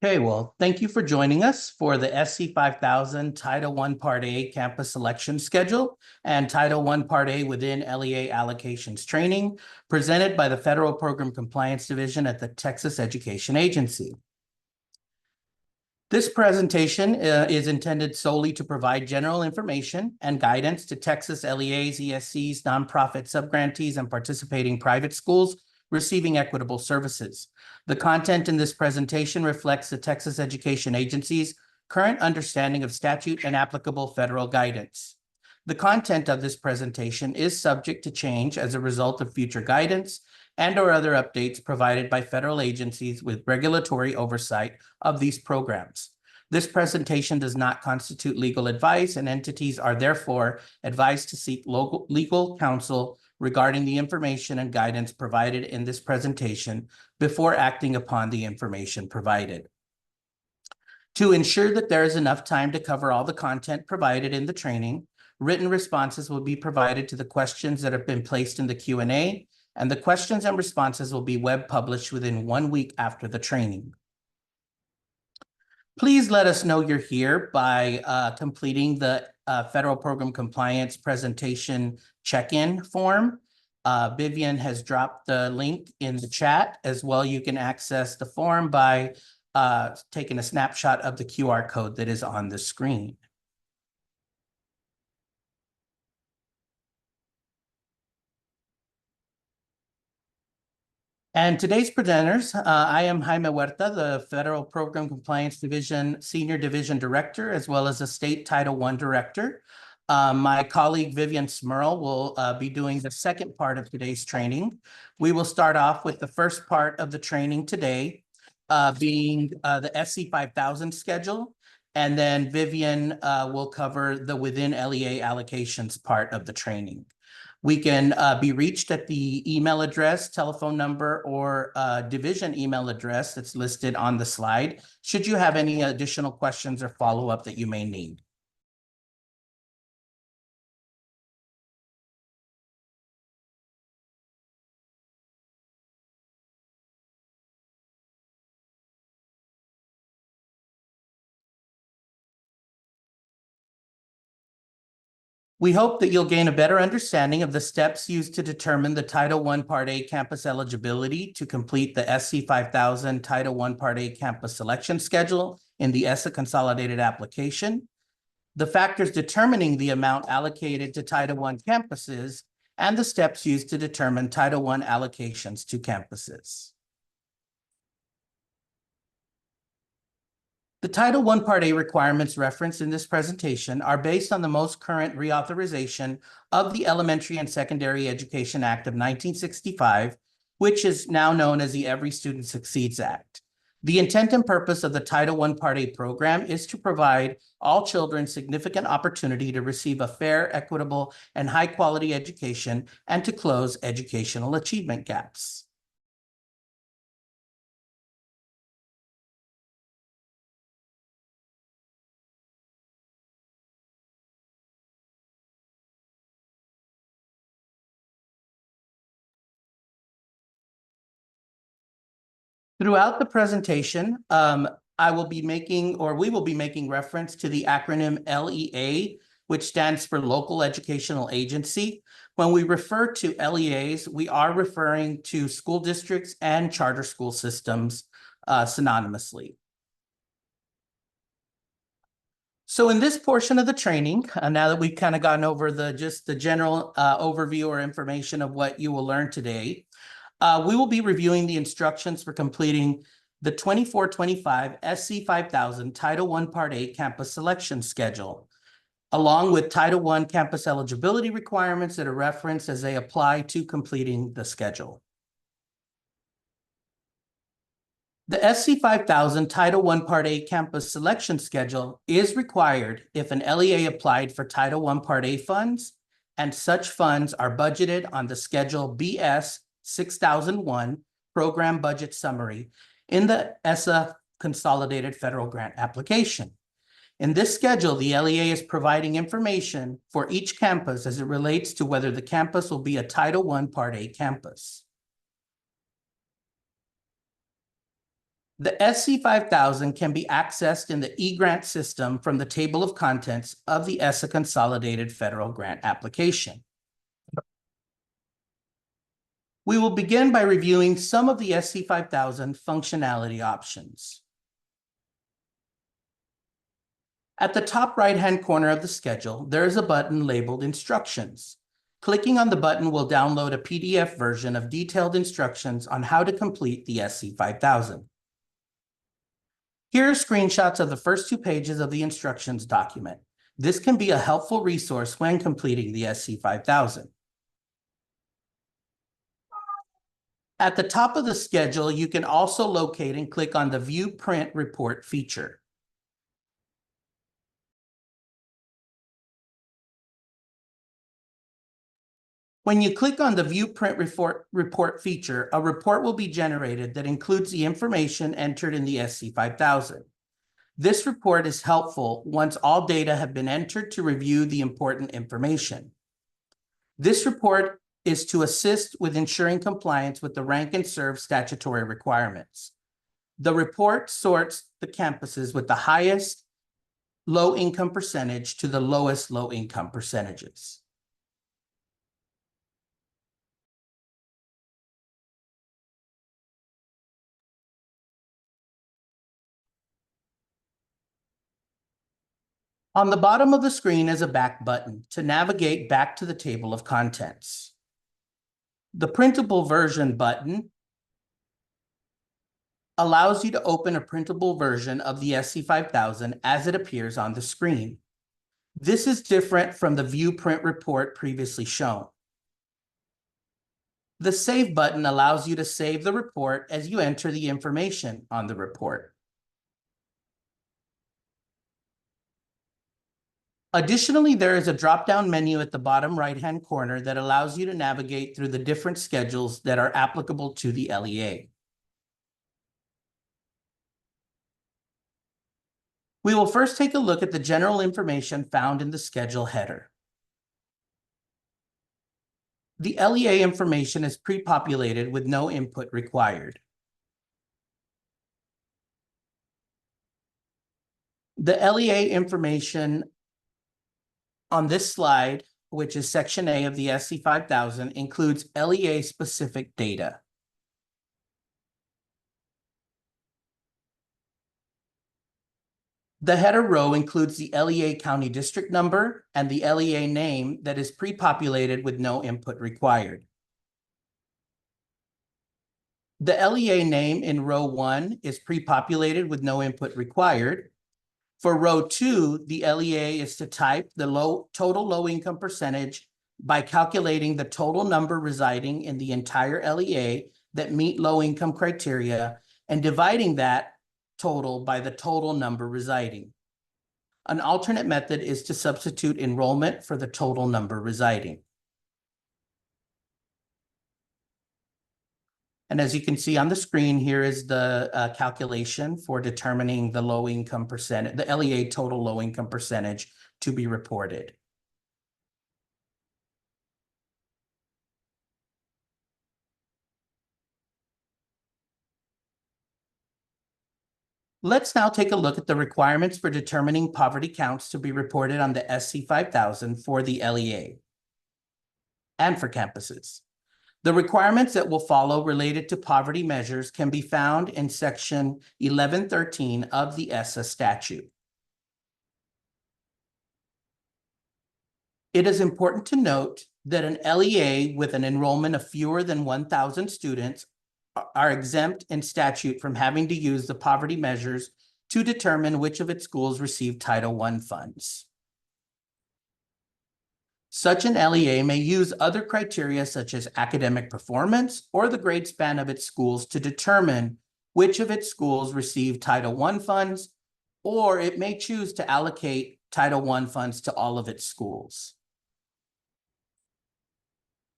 Okay, well, thank you for joining us for the SC5000 Title I Part A Campus Selection Schedule and Title I Part A within LEA Allocations Training presented by the Federal Program Compliance Division at the Texas Education Agency. This presentation is intended solely to provide general information and guidance to Texas LEAs, ESCs, nonprofit subgrantees, and participating private schools receiving equitable services. The content in this presentation reflects the Texas Education Agency's current understanding of statute and applicable federal guidance. The content of this presentation is subject to change as a result of future guidance and/or other updates provided by federal agencies with regulatory oversight of these programs. This presentation does not constitute legal advice, and entities are therefore advised to seek legal counsel regarding the information and guidance provided in this presentation before acting upon the information provided. To ensure that there is enough time to cover all the content provided in the training, written responses will be provided to the questions that have been placed in the Q&A, and the questions and responses will be web published within 1 week after the training. Please let us know you're here by completing the Federal Program Compliance Presentation Check-in form. Vivian has dropped the link in the chat as well. You can access the form by taking a snapshot of the QR code that is on the screen. And today's presenters, I am Jaime Huerta, the Federal Program Compliance Division Senior Division Director, as well as the State Title I Director. My colleague Vivian Smurl will be doing the second part of today's training. We will start off with the first part of the training today, being the SC5000 schedule, and then Vivian will cover the within LEA allocations part of the training. We can be reached at the email address, telephone number, or division email address that's listed on the slide, should you have any additional questions or follow-up that you may need. We hope that you'll gain a better understanding of the steps used to determine the Title I Part A campus eligibility to complete the SC5000 Title I Part A campus selection schedule in the ESSA Consolidated Application, the factors determining the amount allocated to Title I campuses, and the steps used to determine Title I allocations to campuses. The Title I Part A requirements referenced in this presentation are based on the most current reauthorization of the Elementary and Secondary Education Act of 1965, which is now known as the Every Student Succeeds Act. The intent and purpose of the Title I Part A program is to provide all children significant opportunity to receive a fair, equitable, and high-quality education and to close educational achievement gaps. Throughout the presentation, we will be making reference to the acronym LEA, which stands for Local Educational Agency. When we refer to LEAs, we are referring to school districts and charter school systems synonymously. So in this portion of the training, now that we've kind of gone over just the general overview or information of what you will learn today, we will be reviewing the instructions for completing the 24-25 SC5000 Title I Part A campus selection schedule, along with Title I campus eligibility requirements that are referenced as they apply to completing the schedule. The SC5000 Title I Part A campus selection schedule is required if an LEA applied for Title I Part A funds, and such funds are budgeted on the Schedule BS 6001 Program Budget Summary in the ESSA Consolidated Federal Grant Application. In this schedule, the LEA is providing information for each campus as it relates to whether the campus will be a Title I Part A campus. The SC5000 can be accessed in the e-grant system from the table of contents of the ESSA Consolidated Federal Grant Application. We will begin by reviewing some of the SC5000 functionality options. At the top right-hand corner of the schedule, there is a button labeled Instructions. Clicking on the button will download a PDF version of detailed instructions on how to complete the SC5000. Here are screenshots of the first 2 pages of the instructions document. This can be a helpful resource when completing the SC5000. At the top of the schedule, you can also locate and click on the View Print Report feature. When you click on the View Print Report feature, a report will be generated that includes the information entered in the SC5000. This report is helpful once all data have been entered to review the important information. This report is to assist with ensuring compliance with the rank and serve statutory requirements. The report sorts the campuses with the highest low-income percentage to the lowest low-income percentages. On the bottom of the screen is a back button to navigate back to the table of contents. The printable version button allows you to open a printable version of the SC5000 as it appears on the screen. This is different from the View Print Report previously shown. The Save button allows you to save the report as you enter the information on the report. Additionally, there is a drop-down menu at the bottom right-hand corner that allows you to navigate through the different schedules that are applicable to the LEA. We will first take a look at the general information found in the schedule header. The LEA information is pre-populated with no input required. The LEA information on this slide, which is Section A of the SC5000, includes LEA-specific data. The header row includes the LEA county district number and the LEA name that is pre-populated with no input required. The LEA name in row 1 is pre-populated with no input required. For row 2, the LEA is to type the total low-income percentage by calculating the total number residing in the entire LEA that meet low-income criteria and dividing that total by the total number residing. An alternate method is to substitute enrollment for the total number residing. And as you can see on the screen, here is the calculation for determining the low-income percentage, the LEA total low-income percentage to be reported. Let's now take a look at the requirements for determining poverty counts to be reported on the SC5000 for the LEA and for campuses. The requirements that will follow related to poverty measures can be found in Section 1113 of the ESSA statute. It is important to note that an LEA with an enrollment of fewer than 1,000 students are exempt in statute from having to use the poverty measures to determine which of its schools receive Title I funds. Such an LEA may use other criteria such as academic performance or the grade span of its schools to determine which of its schools receive Title I funds, or it may choose to allocate Title I funds to all of its schools.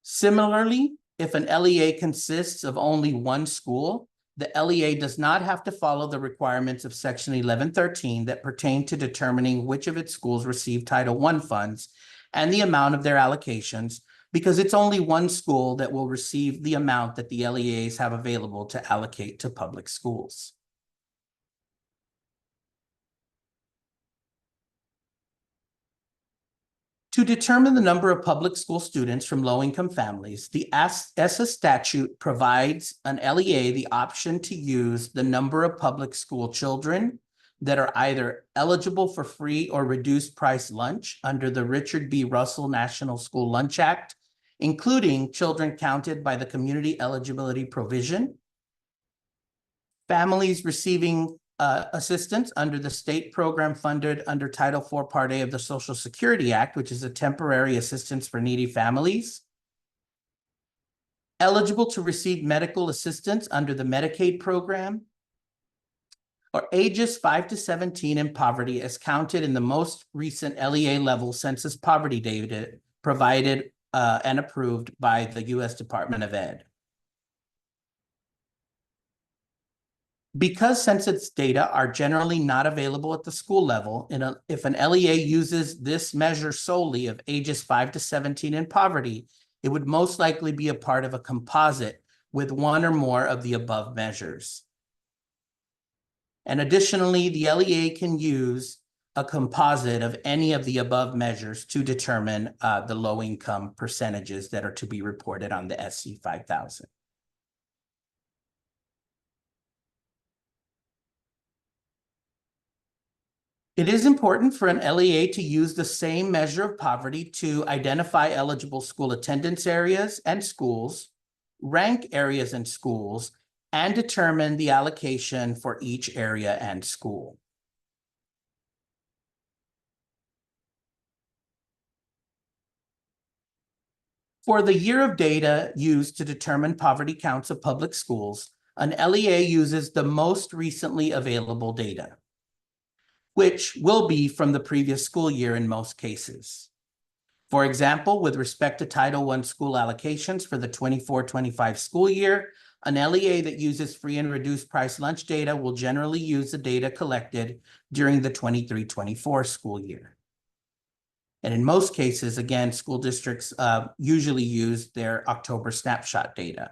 Similarly, if an LEA consists of only one school, the LEA does not have to follow the requirements of Section 1113 that pertain to determining which of its schools receive Title I funds and the amount of their allocations, because it's only one school that will receive the amount that the LEAs have available to allocate to public schools. To determine the number of public school students from low-income families, the ESSA statute provides an LEA the option to use the number of public school children that are either eligible for free or reduced price lunch under the Richard B. Russell National School Lunch Act, including children counted by the community eligibility provision, families receiving assistance under the state program funded under Title IV Part A of the Social Security Act, which is a temporary assistance for needy families, eligible to receive medical assistance under the Medicaid program, or ages 5 to 17 in poverty as counted in the most recent LEA level census poverty data provided and approved by the U.S. Department of Ed. Because census data are generally not available at the school level, if an LEA uses this measure solely of ages 5 to 17 in poverty, it would most likely be a part of a composite with one or more of the above measures. And additionally, the LEA can use a composite of any of the above measures to determine the low-income percentages that are to be reported on the SC5000. It is important for an LEA to use the same measure of poverty to identify eligible school attendance areas and schools, rank areas and schools, and determine the allocation for each area and school. For the year of data used to determine poverty counts of public schools, an LEA uses the most recently available data, which will be from the previous school year in most cases. For example, with respect to Title I school allocations for the 24-25 school year, an LEA that uses free and reduced price lunch data will generally use the data collected during the 23-24 school year. And in most cases, again, school districts usually use their October snapshot data.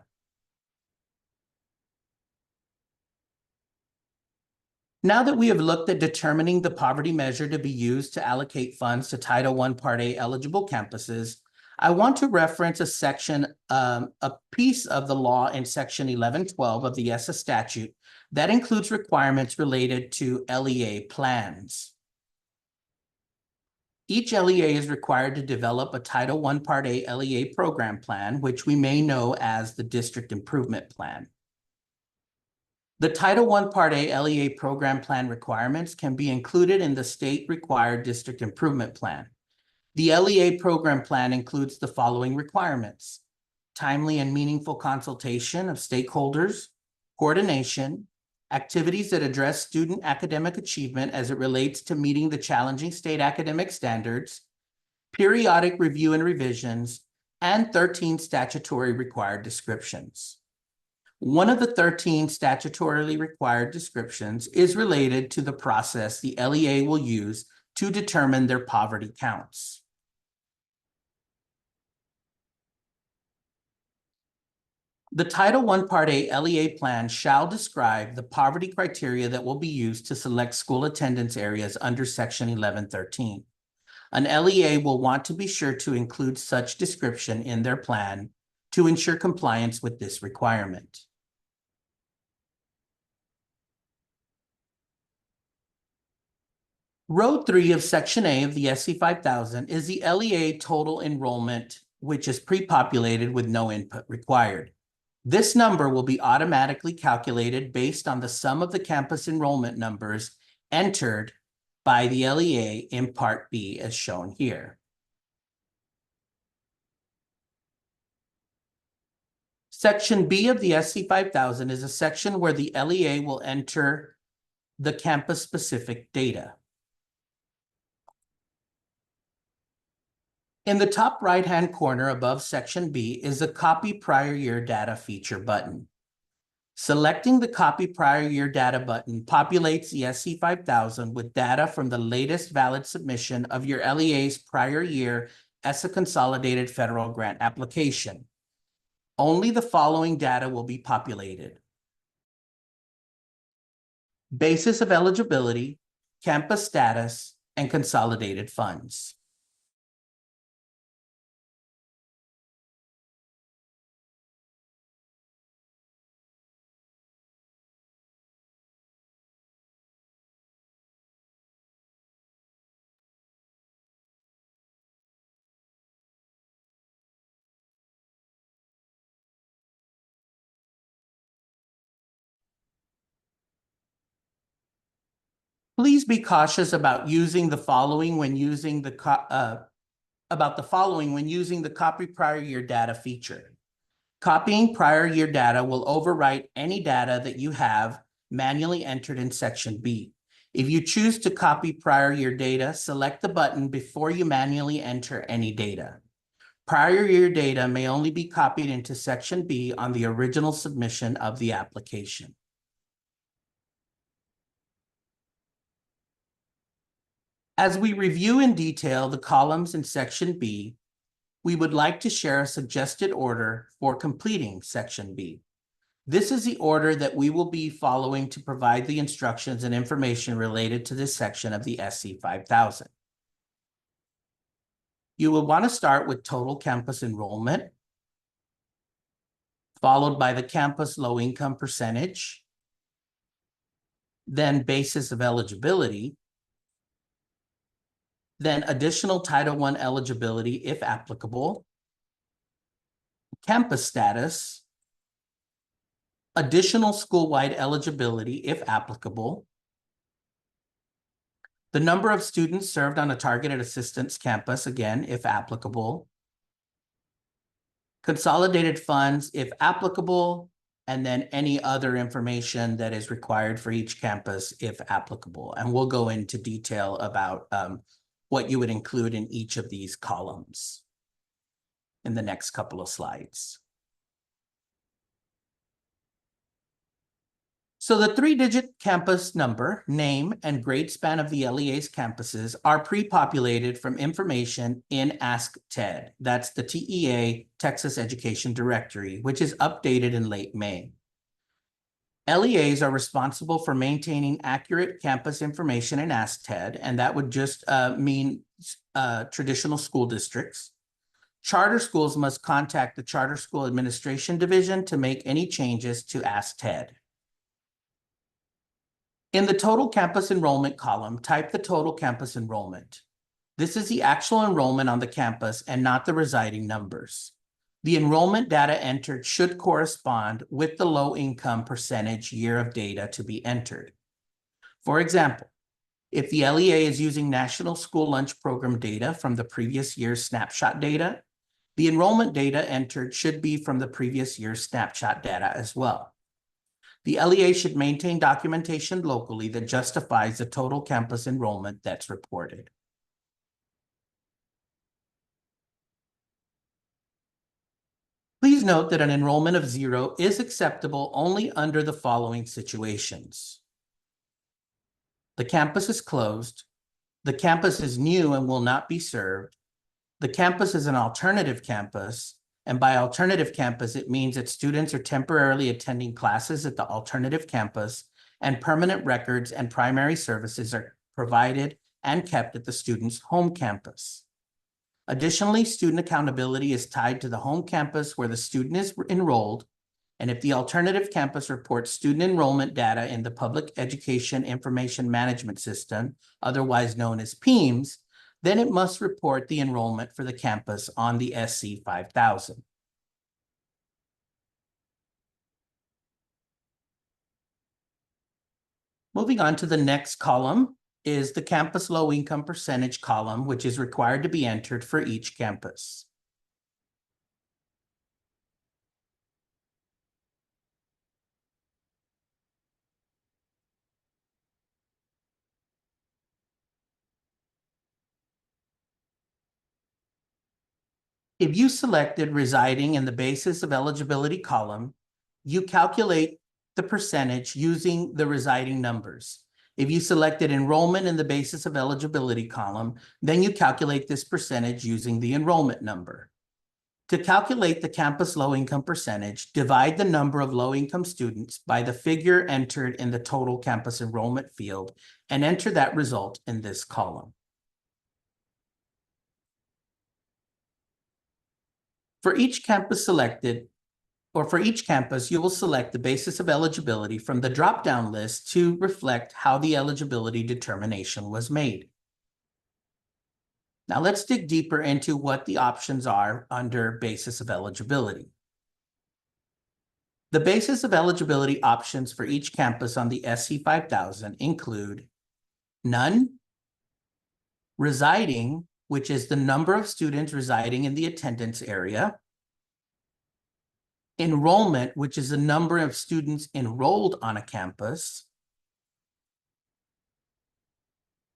Now that we have looked at determining the poverty measure to be used to allocate funds to Title I Part A eligible campuses, I want to reference a section, a piece of the law in Section 1112 of the ESSA statute that includes requirements related to LEA plans. Each LEA is required to develop a Title I Part A LEA program plan, which we may know as the District Improvement Plan. The Title I Part A LEA program plan requirements can be included in the state-required District Improvement Plan. The LEA program plan includes the following requirements: timely and meaningful consultation of stakeholders, coordination, activities that address student academic achievement as it relates to meeting the challenging state academic standards, periodic review and revisions, and 13 statutory required descriptions. One of the 13 statutorily required descriptions is related to the process the LEA will use to determine their poverty counts. The Title I Part A LEA plan shall describe the poverty criteria that will be used to select school attendance areas under Section 1113. An LEA will want to be sure to include such description in their plan to ensure compliance with this requirement. Row 3 of Section A of the SC5000 is the LEA total enrollment, which is pre-populated with no input required. This number will be automatically calculated based on the sum of the campus enrollment numbers entered by the LEA in Part B as shown here. Section B of the SC5000 is a section where the LEA will enter the campus-specific data. In the top right-hand corner above Section B is the Copy Prior Year Data feature button. Selecting the Copy Prior Year Data button populates the SC5000 with data from the latest valid submission of your LEA's prior year ESSA Consolidated Federal Grant Application. Only the following data will be populated: basis of eligibility, campus status, and consolidated funds. Please be cautious about using the following when using the copy prior year data feature. Copying prior year data will overwrite any data that you have manually entered in Section B. If you choose to copy prior year data, select the button before you manually enter any data. Prior year data may only be copied into Section B on the original submission of the application. As we review in detail the columns in Section B, we would like to share a suggested order for completing Section B. This is the order that we will be following to provide the instructions and information related to this section of the SC5000. You will want to start with total campus enrollment, followed by the campus low income percentage, then basis of eligibility, then additional Title I eligibility if applicable, campus status, additional school-wide eligibility if applicable, the number of students served on a targeted assistance campus, again, if applicable, consolidated funds if applicable, and then any other information that is required for each campus if applicable. And we'll go into detail about what you would include in each of these columns in the next couple of slides. So the 3-digit campus number, name, and grade span of the LEA's campuses are pre-populated from information in Ask TED. That's the TEA, Texas Education Directory, which is updated in late May. LEAs are responsible for maintaining accurate campus information in Ask TED, and that would just mean traditional school districts. Charter schools must contact the Charter School Administration Division to make any changes to Ask TED. In the total campus enrollment column, type the total campus enrollment. This is the actual enrollment on the campus and not the residing numbers. The enrollment data entered should correspond with the low income percentage year of data to be entered. For example, if the LEA is using National School Lunch Program data from the previous year's snapshot data, the enrollment data entered should be from the previous year's snapshot data as well. The LEA should maintain documentation locally that justifies the total campus enrollment that's reported. Please note that an enrollment of 0 is acceptable only under the following situations. The campus is closed. The campus is new and will not be served. The campus is an alternative campus. And by alternative campus, it means that students are temporarily attending classes at the alternative campus and permanent records and primary services are provided and kept at the student's home campus. Additionally, student accountability is tied to the home campus where the student is enrolled. And if the alternative campus reports student enrollment data in the Public Education Information Management System, otherwise known as PEIMS, then it must report the enrollment for the campus on the SC5000. Moving on to the next column is the campus low income percentage column, which is required to be entered for each campus. If you selected residing in the basis of eligibility column, you calculate the percentage using the residing numbers. If you selected enrollment in the basis of eligibility column, then you calculate this percentage using the enrollment number. To calculate the campus low-income percentage, divide the number of low-income students by the figure entered in the total campus enrollment field and enter that result in this column. For each campus selected, or for each campus, you will select the basis of eligibility from the drop-down list to reflect how the eligibility determination was made. Now let's dig deeper into what the options are under basis of eligibility. The basis of eligibility options for each campus on the SC5000 include none. Residing, which is the number of students residing in the attendance area. Enrollment, which is the number of students enrolled on a campus.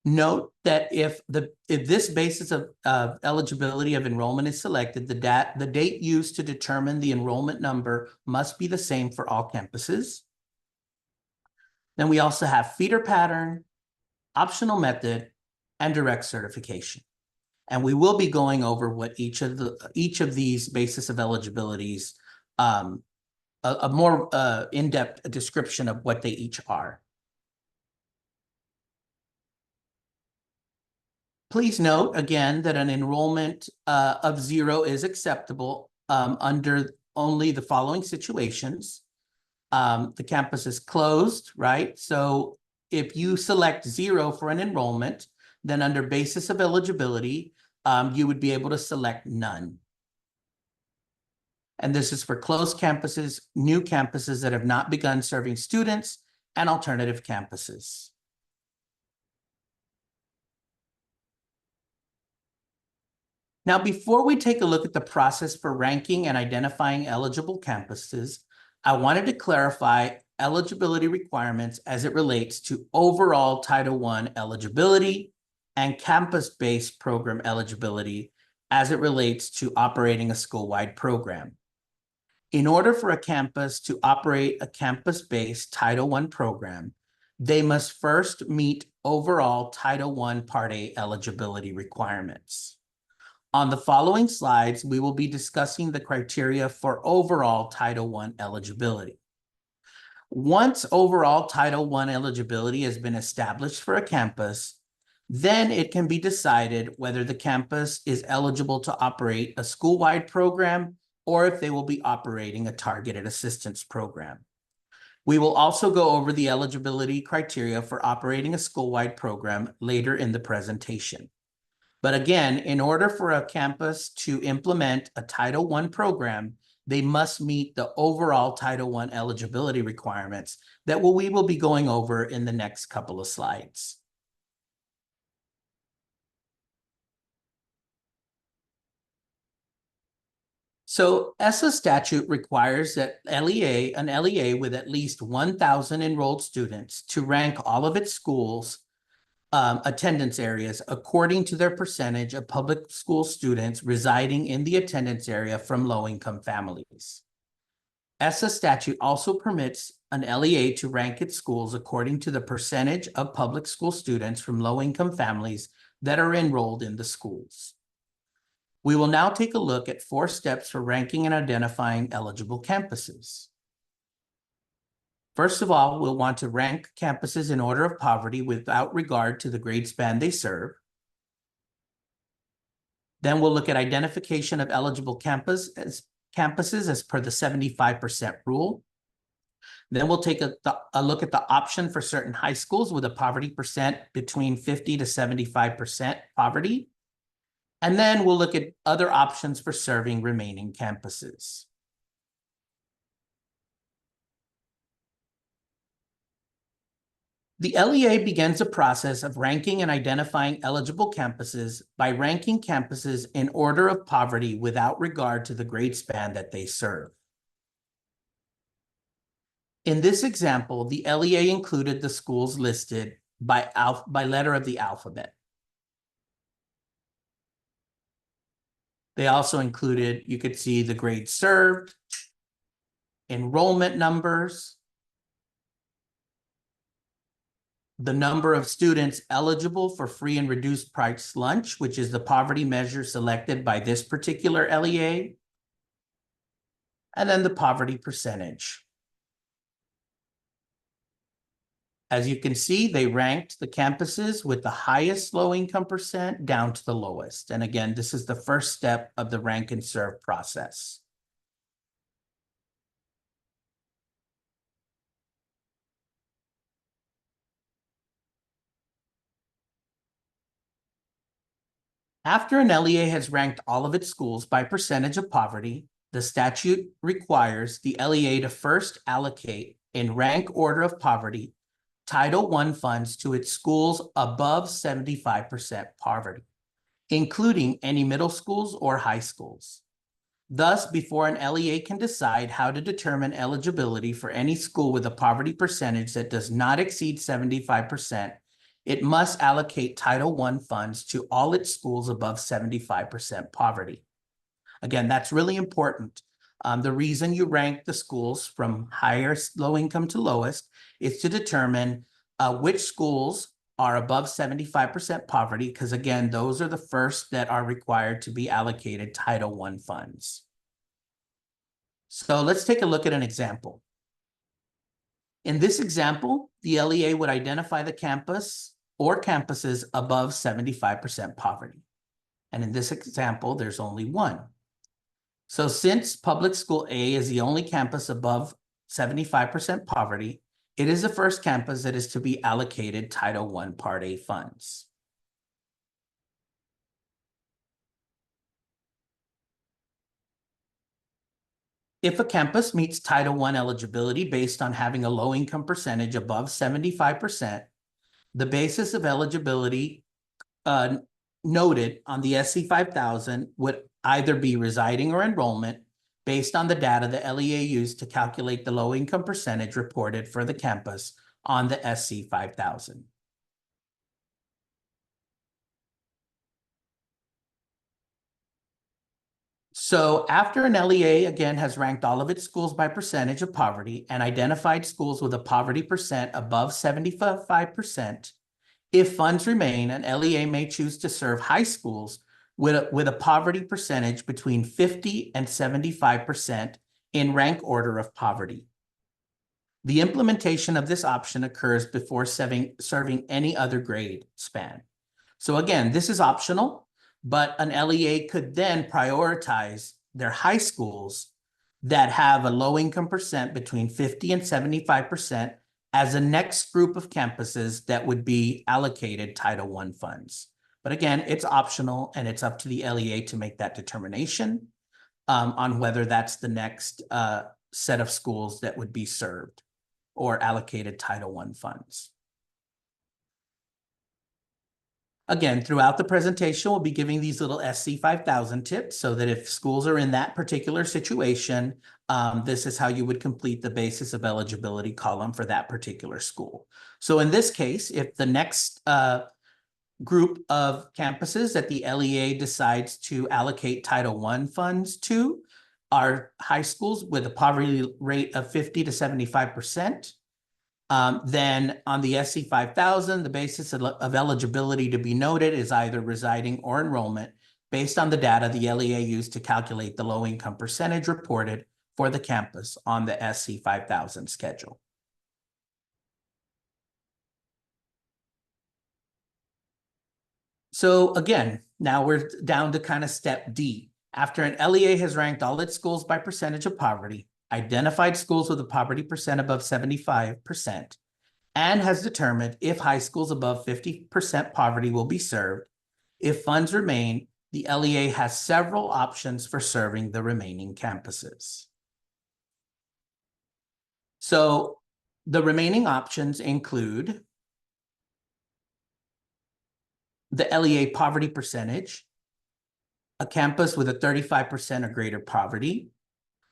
Note that if this basis of eligibility of enrollment is selected, the date used to determine the enrollment number must be the same for all campuses. Then we also have feeder pattern, optional method, and direct certification. And we will be going over what each of these basis of eligibilities, a more in-depth description of what they each are. Please note again that an enrollment of 0 is acceptable under only the following situations. The campus is closed, right? So if you select 0 for an enrollment, then under basis of eligibility, you would be able to select none. And this is for closed campuses, new campuses that have not begun serving students, and alternative campuses. Now, before we take a look at the process for ranking and identifying eligible campuses, I wanted to clarify eligibility requirements as it relates to overall Title I eligibility and campus-based program eligibility as it relates to operating a school-wide program. In order for a campus to operate a campus-based Title I program, they must first meet overall Title I Part A eligibility requirements. On the following slides, we will be discussing the criteria for overall Title I eligibility. Once overall Title I eligibility has been established for a campus, then it can be decided whether the campus is eligible to operate a school-wide program or if they will be operating a targeted assistance program. We will also go over the eligibility criteria for operating a school-wide program later in the presentation. But again, in order for a campus to implement a Title I program, they must meet the overall Title I eligibility requirements that we will be going over in the next couple of slides. So ESSA statute requires that an LEA with at least 1,000 enrolled students to rank all of its schools attendance areas according to their percentage of public school students residing in the attendance area from low-income families. ESSA statute also permits an LEA to rank its schools according to the percentage of public school students from low-income families that are enrolled in the schools. We will now take a look at 4 steps for ranking and identifying eligible campuses. First of all, we'll want to rank campuses in order of poverty without regard to the grade span they serve. Then we'll look at identification of eligible campuses as per the 75% rule. Then we'll take a look at the option for certain high schools with a poverty percent between 50 to 75% poverty. And then we'll look at other options for serving remaining campuses. The LEA begins a process of ranking and identifying eligible campuses by ranking campuses in order of poverty without regard to the grade span that they serve. In this example, the LEA included the schools listed by letter of the alphabet. They also included, you could see the grades served, enrollment numbers, the number of students eligible for free and reduced price lunch, which is the poverty measure selected by this particular LEA, and then the poverty percentage. As you can see, they ranked the campuses with the highest low-income percent down to the lowest. And again, this is the first step of the rank and serve process. After an LEA has ranked all of its schools by percentage of poverty, the statute requires the LEA to first allocate in rank order of poverty Title I funds to its schools above 75% poverty, including any middle schools or high schools. Thus, before an LEA can decide how to determine eligibility for any school with a poverty percentage that does not exceed 75%, it must allocate Title I funds to all its schools above 75% poverty. Again, that's really important. The reason you rank the schools from highest low income to lowest is to determine which schools are above 75% poverty, because again, those are the first that are required to be allocated Title I funds. So let's take a look at an example. In this example, the LEA would identify the campus or campuses above 75% poverty. And in this example, there's only one. So since public school A is the only campus above 75% poverty, it is the first campus that is to be allocated Title I Part A funds. If a campus meets Title I eligibility based on having a low income percentage above 75%, the basis of eligibility noted on the SC5000 would either be residing or enrollment based on the data the LEA used to calculate the low income percentage reported for the campus on the SC5000. So after an LEA, again, has ranked all of its schools by percentage of poverty and identified schools with a poverty percent above 75%, if funds remain, an LEA may choose to serve high schools with a poverty percentage between 50 and 75% in rank order of poverty. The implementation of this option occurs before serving any other grade span. So again, this is optional, but an LEA could then prioritize their high schools that have a low income percent between 50 and 75% as a next group of campuses that would be allocated Title I funds. But again, it's optional and it's up to the LEA to make that determination on whether that's the next set of schools that would be served or allocated Title I funds. Again, throughout the presentation, we'll be giving these little SC5000 tips so that if schools are in that particular situation, this is how you would complete the basis of eligibility column for that particular school. So in this case, if the next group of campuses that the LEA decides to allocate Title I funds to are high schools with a poverty rate of 50 to 75%, then on the SC5000, the basis of eligibility to be noted is either residing or enrollment based on the data the LEA used to calculate the low income percentage reported for the campus on the SC5000 schedule. So again, now we're down to kind of step D. After an LEA has ranked all its schools by percentage of poverty, identified schools with a poverty percent above 75%, and has determined if high schools above 50% poverty will be served. If funds remain, the LEA has several options for serving the remaining campuses. So the remaining options include the LEA poverty percentage, a campus with a 35% or greater poverty,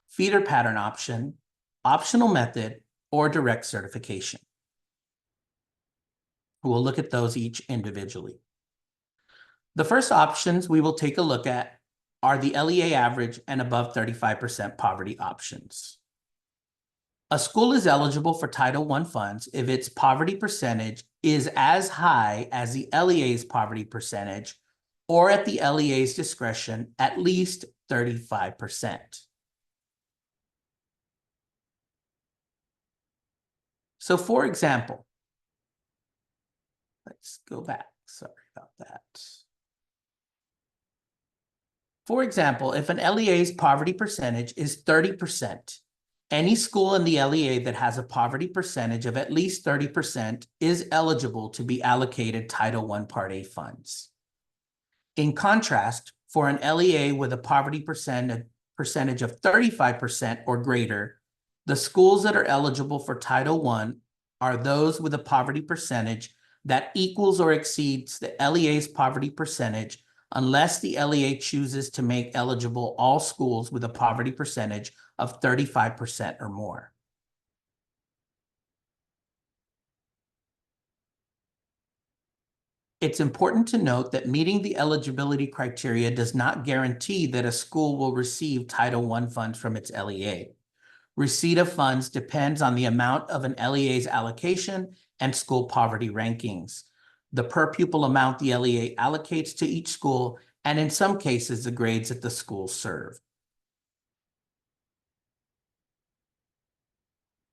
feeder pattern option, optional method, or direct certification. We'll look at those each individually. The first options we will take a look at are the LEA average and above 35% poverty options. A school is eligible for Title I funds if its poverty percentage is as high as the LEA's poverty percentage, or at the LEA's discretion, at least 35%. So for example, let's go back, sorry about that. For example, if an LEA's poverty percentage is 30%, any school in the LEA that has a poverty percentage of at least 30% is eligible to be allocated Title I Part A funds. In contrast, for an LEA with a poverty percentage of 35% or greater, the schools that are eligible for Title I are those with a poverty percentage that equals or exceeds the LEA's poverty percentage unless the LEA chooses to make eligible all schools with a poverty percentage of 35% or more. It's important to note that meeting the eligibility criteria does not guarantee that a school will receive Title I funds from its LEA. Receipt of funds depends on the amount of an LEA's allocation and school poverty rankings, the per pupil amount the LEA allocates to each school, and in some cases, the grades that the schools serve.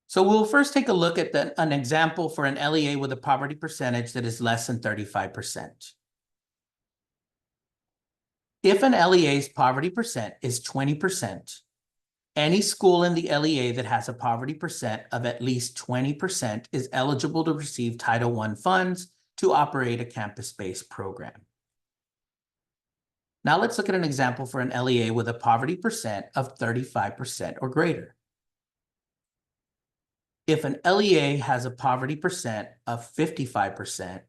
So we'll first take a look at an example for an LEA with a poverty percentage that is less than 35%. If an LEA's poverty percent is 20%, any school in the LEA that has a poverty percent of at least 20% is eligible to receive Title I funds to operate a campus-based program. Now let's look at an example for an LEA with a poverty percent of 35% or greater. If an LEA has a poverty percent of 55%,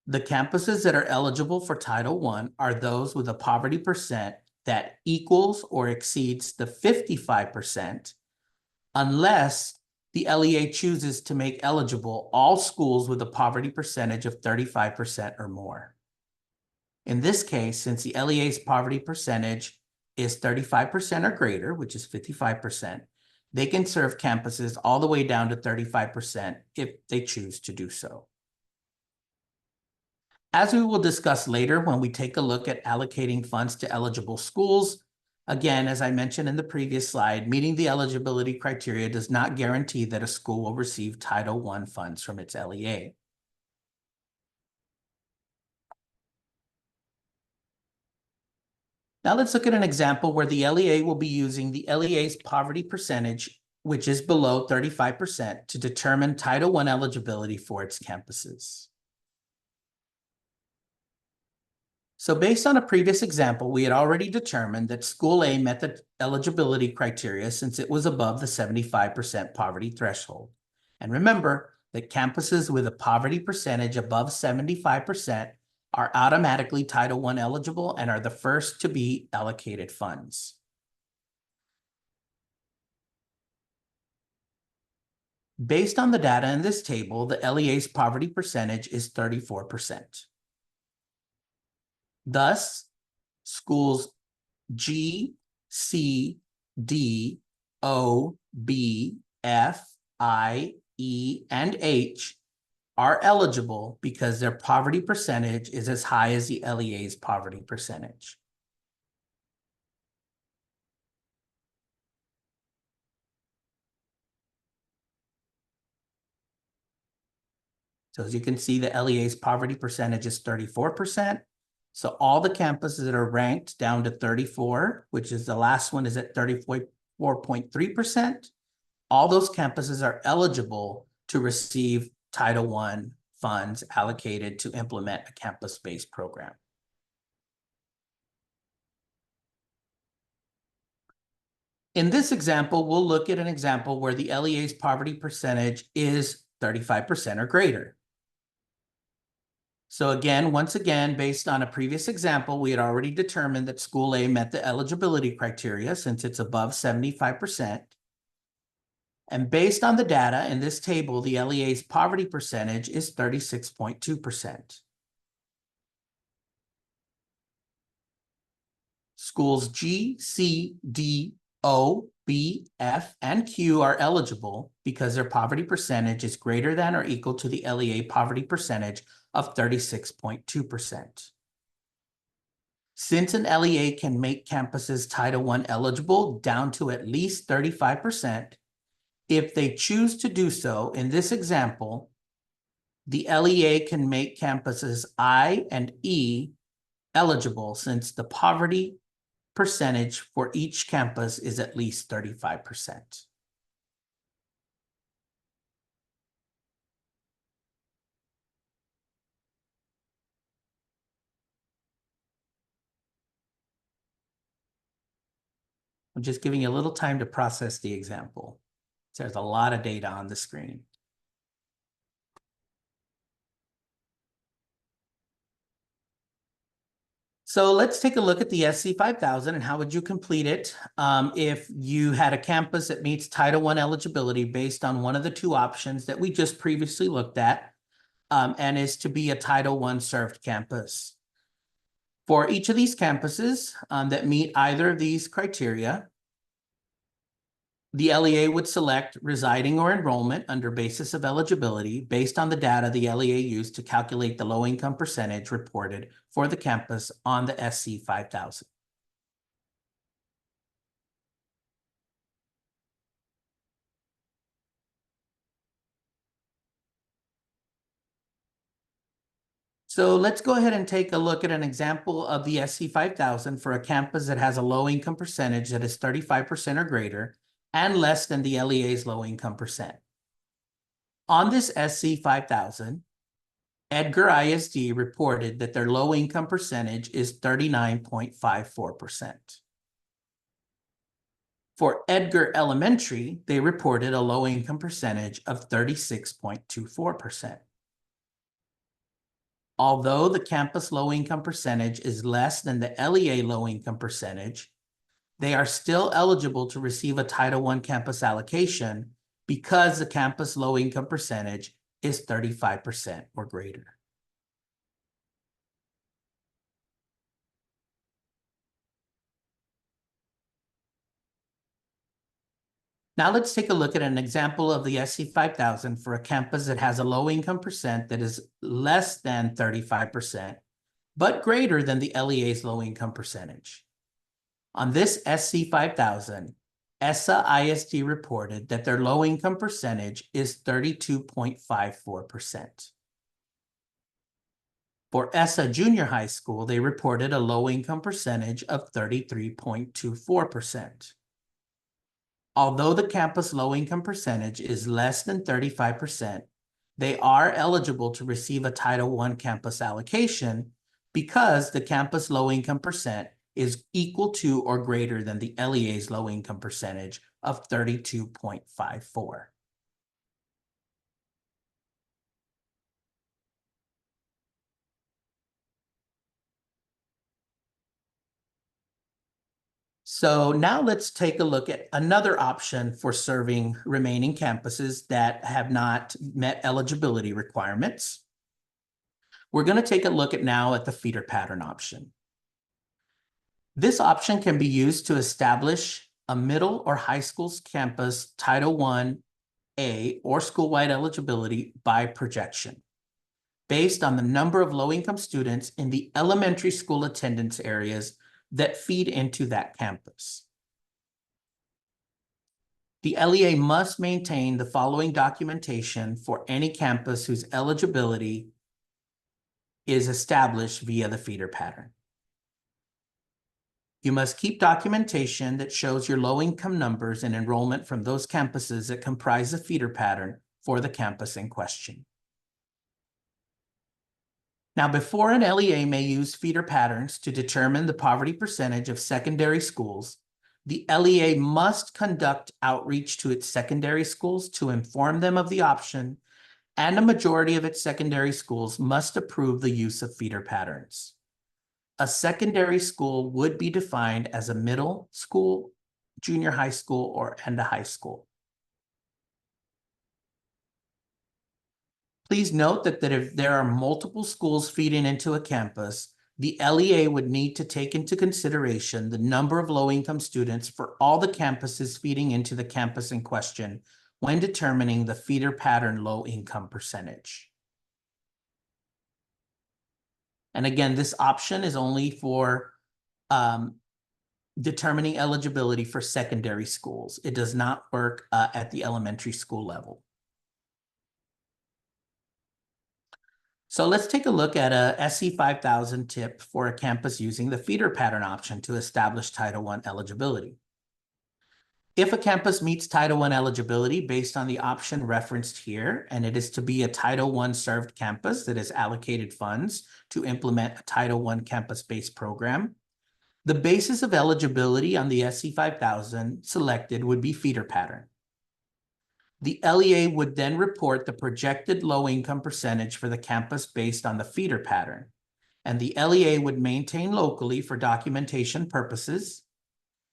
the campuses that are eligible for Title I are those with a poverty percent that equals or exceeds the 55%, unless the LEA chooses to make eligible all schools with a poverty percentage of 35% or more. In this case, since the LEA's poverty percentage is 35% or greater, which is 55%, they can serve campuses all the way down to 35% if they choose to do so. As we will discuss later when we take a look at allocating funds to eligible schools, again, as I mentioned in the previous slide, meeting the eligibility criteria does not guarantee that a school will receive Title I funds from its LEA. Now let's look at an example where the LEA will be using the LEA's poverty percentage, which is below 35%, to determine Title I eligibility for its campuses. So based on a previous example, we had already determined that School A met the eligibility criteria since it was above the 75% poverty threshold. And remember that campuses with a poverty percentage above 75% are automatically Title I eligible and are the first to be allocated funds. Based on the data in this table, the LEA's poverty percentage is 34%. Thus, schools G, C, D, O, B, F, I, E, and H are eligible because their poverty percentage is as high as the LEA's poverty percentage. So as you can see, the LEA's poverty percentage is 34%. So all the campuses that are ranked down to 34, which is the last one is at 34.3%, all those campuses are eligible to receive Title I funds allocated to implement a campus-based program. In this example, we'll look at an example where the LEA's poverty percentage is 35% or greater. So again, once again, based on a previous example, we had already determined that School A met the eligibility criteria since it's above 75%. And based on the data in this table, the LEA's poverty percentage is 36.2%. Schools G, C, D, O, B, F, and Q are eligible because their poverty percentage is greater than or equal to the LEA poverty percentage of 36.2%. Since an LEA can make campuses Title I eligible down to at least 35%, if they choose to do so, in this example, the LEA can make campuses I and E eligible since the poverty percentage for each campus is at least 35%. I'm just giving you a little time to process the example. There's a lot of data on the screen. So let's take a look at the SC5000 and how would you complete it if you had a campus that meets Title I eligibility based on one of the two options that we just previously looked at, and is to be a Title I served campus. For each of these campuses that meet either of these criteria, the LEA would select residing or enrollment under basis of eligibility based on the data the LEA used to calculate the low-income percentage reported for the campus on the SC5000. So let's go ahead and take a look at an example of the SC5000 for a campus that has a low-income percentage that is 35% or greater and less than the LEA's low-income percent. On this SC5000, Edgar ISD reported that their low-income percentage is 39.54%. For Edgar Elementary, they reported a low-income percentage of 36.24%. Although the campus low-income percentage is less than the LEA low-income percentage, they are still eligible to receive a Title I campus allocation because the campus low-income percentage is 35% or greater. Now let's take a look at an example of the SC5000 for a campus that has a low-income percent that is less than 35%, but greater than the LEA's low-income percentage. On this SC5000, ESSA ISD reported that their low-income percentage is 32.54%. For ESSA Junior High School, they reported a low-income percentage of 33.24%. Although the campus low-income percentage is less than 35%, they are eligible to receive a Title I campus allocation because the campus low-income percent is equal to or greater than the LEA's low-income percentage of 32.54. So now let's take a look at another option for serving remaining campuses that have not met eligibility requirements. We're going to take a look at the feeder pattern option. This option can be used to establish a middle or high school's campus Title I-A or school-wide eligibility by projection, based on the number of low-income students in the elementary school attendance areas that feed into that campus. The LEA must maintain the following documentation for any campus whose eligibility is established via the feeder pattern. You must keep documentation that shows your low-income numbers and enrollment from those campuses that comprise the feeder pattern for the campus in question. Now, before an LEA may use feeder patterns to determine the poverty percentage of secondary schools, the LEA must conduct outreach to its secondary schools to inform them of the option, and a majority of its secondary schools must approve the use of feeder patterns. A secondary school would be defined as a middle school, junior high school, and a high school. Please note that if there are multiple schools feeding into a campus, the LEA would need to take into consideration the number of low-income students for all the campuses feeding into the campus in question when determining the feeder pattern low-income percentage. And again, this option is only for determining eligibility for secondary schools. It does not work at the elementary school level. So let's take a look at a SC5000 tip for a campus using the feeder pattern option to establish Title I eligibility. If a campus meets Title I eligibility based on the option referenced here, and it is to be a Title I served campus that has allocated funds to implement a Title I campus-based program, the basis of eligibility on the SC5000 selected would be feeder pattern. The LEA would then report the projected low-income percentage for the campus based on the feeder pattern, and the LEA would maintain locally for documentation purposes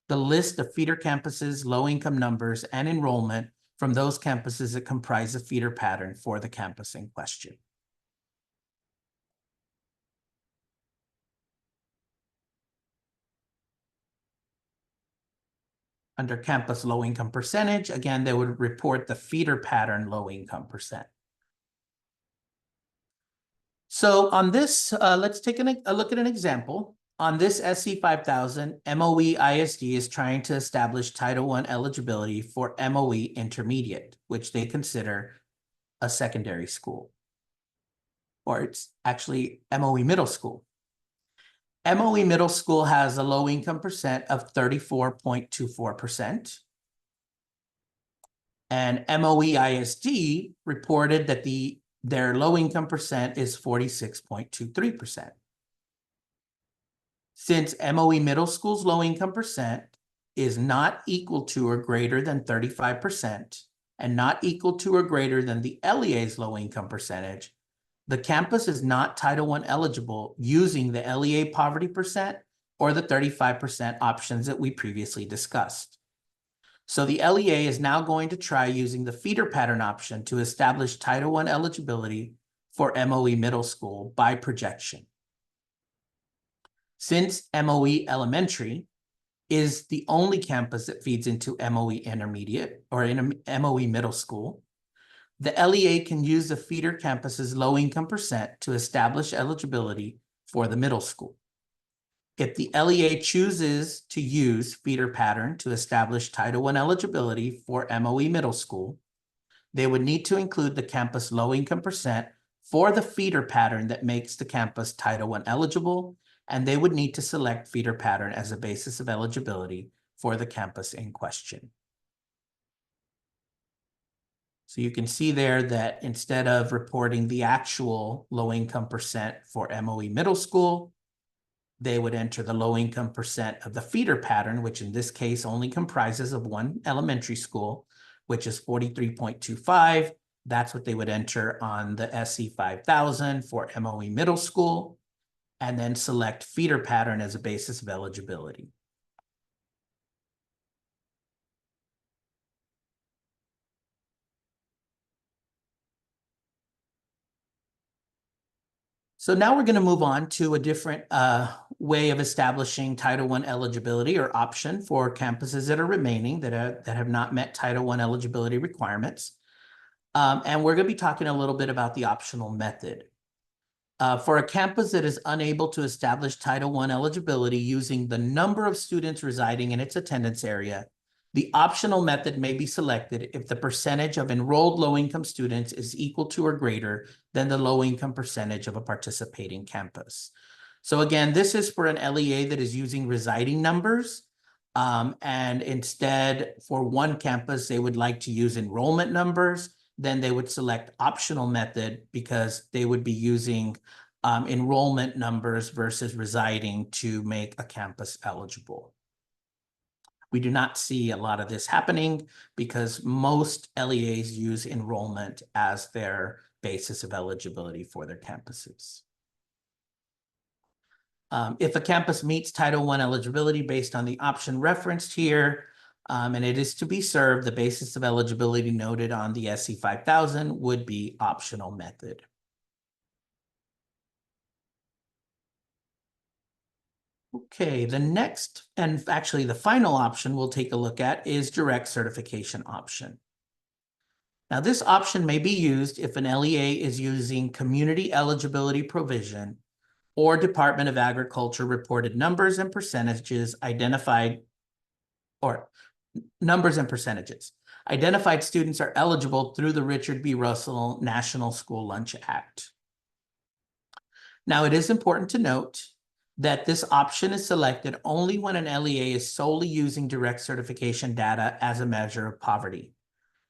the list of feeder campuses, low-income numbers, and enrollment from those campuses that comprise a feeder pattern for the campus in question. Under campus low-income percentage, again, they would report the feeder pattern low-income percent. So on this, let's take a look at an example. On this SC5000, MOE ISD is trying to establish Title I eligibility for MOE Intermediate, which they consider a secondary school. Or it's actually MOE Middle School. MOE Middle School has a low income percent of 34.24%. And MOE ISD reported that their low income percent is 46.23%. Since MOE Middle School's low income percent is not equal to or greater than 35% and not equal to or greater than the LEA's low income percentage, the campus is not Title I eligible using the LEA poverty percent or the 35% options that we previously discussed. So the LEA is now going to try using the feeder pattern option to establish Title I eligibility for MOE Middle School by projection. Since MOE Elementary is the only campus that feeds into MOE Intermediate or in MOE Middle School, the LEA can use the feeder campus's low income percent to establish eligibility for the middle school. If the LEA chooses to use feeder pattern to establish Title I eligibility for MOE Middle School, they would need to include the campus low income percent for the feeder pattern that makes the campus Title I eligible, and they would need to select feeder pattern as a basis of eligibility for the campus in question. So you can see there that instead of reporting the actual low income percent for MOE Middle School, they would enter the low income percent of the feeder pattern, which in this case only comprises of one elementary school, which is 43.25. That's what they would enter on the SC5000 for MOE Middle School, and then select feeder pattern as a basis of eligibility. So now we're going to move on to a different way of establishing Title I eligibility or option for campuses that are remaining that have not met Title I eligibility requirements. And we're going to be talking a little bit about the optional method. For a campus that is unable to establish Title I eligibility using the number of students residing in its attendance area, the optional method may be selected if the percentage of enrolled low-income students is equal to or greater than the low-income percentage of a participating campus. So again, this is for an LEA that is using residing numbers. And instead, for one campus, they would like to use enrollment numbers. Then they would select optional method because they would be using enrollment numbers versus residing to make a campus eligible. We do not see a lot of this happening because most LEAs use enrollment as their basis of eligibility for their campuses. If a campus meets Title I eligibility based on the option referenced here, and it is to be served, the basis of eligibility noted on the SC5000 would be optional method. Okay, the next, and actually the final option we'll take a look at is direct certification option. Now this option may be used if an LEA is using community eligibility provision or Department of Agriculture reported numbers and percentages identified, or numbers and percentages. Identified students are eligible through the Richard B. Russell National School Lunch Act. Now it is important to note that this option is selected only when an LEA is solely using direct certification data as a measure of poverty.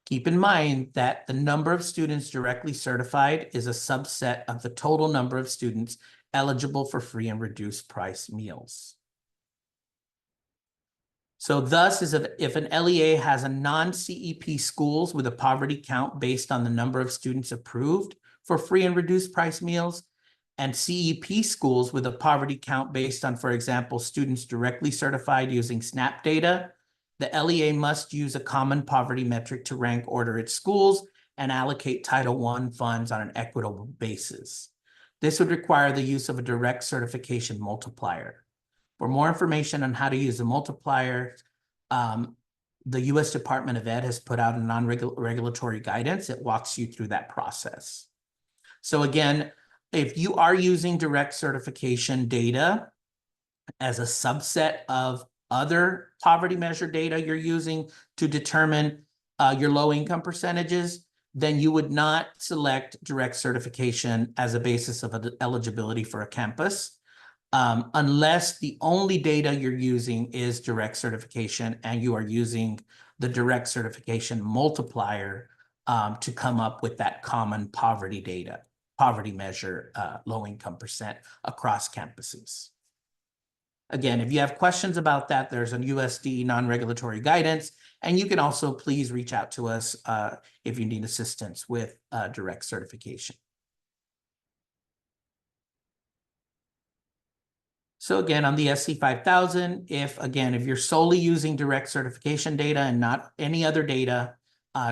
Keep in mind that the number of students directly certified is a subset of the total number of students eligible for free and reduced price meals. So thus, if an LEA has a non-CEP schools with a poverty count based on the number of students approved for free and reduced price meals, and CEP schools with a poverty count based on, for example, students directly certified using SNAP data, the LEA must use a common poverty metric to rank order its schools and allocate Title I funds on an equitable basis. This would require the use of a direct certification multiplier. For more information on how to use a multiplier, the U.S. Department of Ed has put out a non-regulatory guidance. It walks you through that process. So again, if you are using direct certification data as a subset of other poverty measure data you're using to determine your low income percentages, then you would not select direct certification as a basis of eligibility for a campus, unless the only data you're using is direct certification and you are using the direct certification multiplier to come up with that common poverty data, poverty measure, low income percent across campuses. Again, if you have questions about that, there's a USD non-regulatory guidance, and you can also please reach out to us if you need assistance with direct certification. So again, on the SC5000, if you're solely using direct certification data and not any other data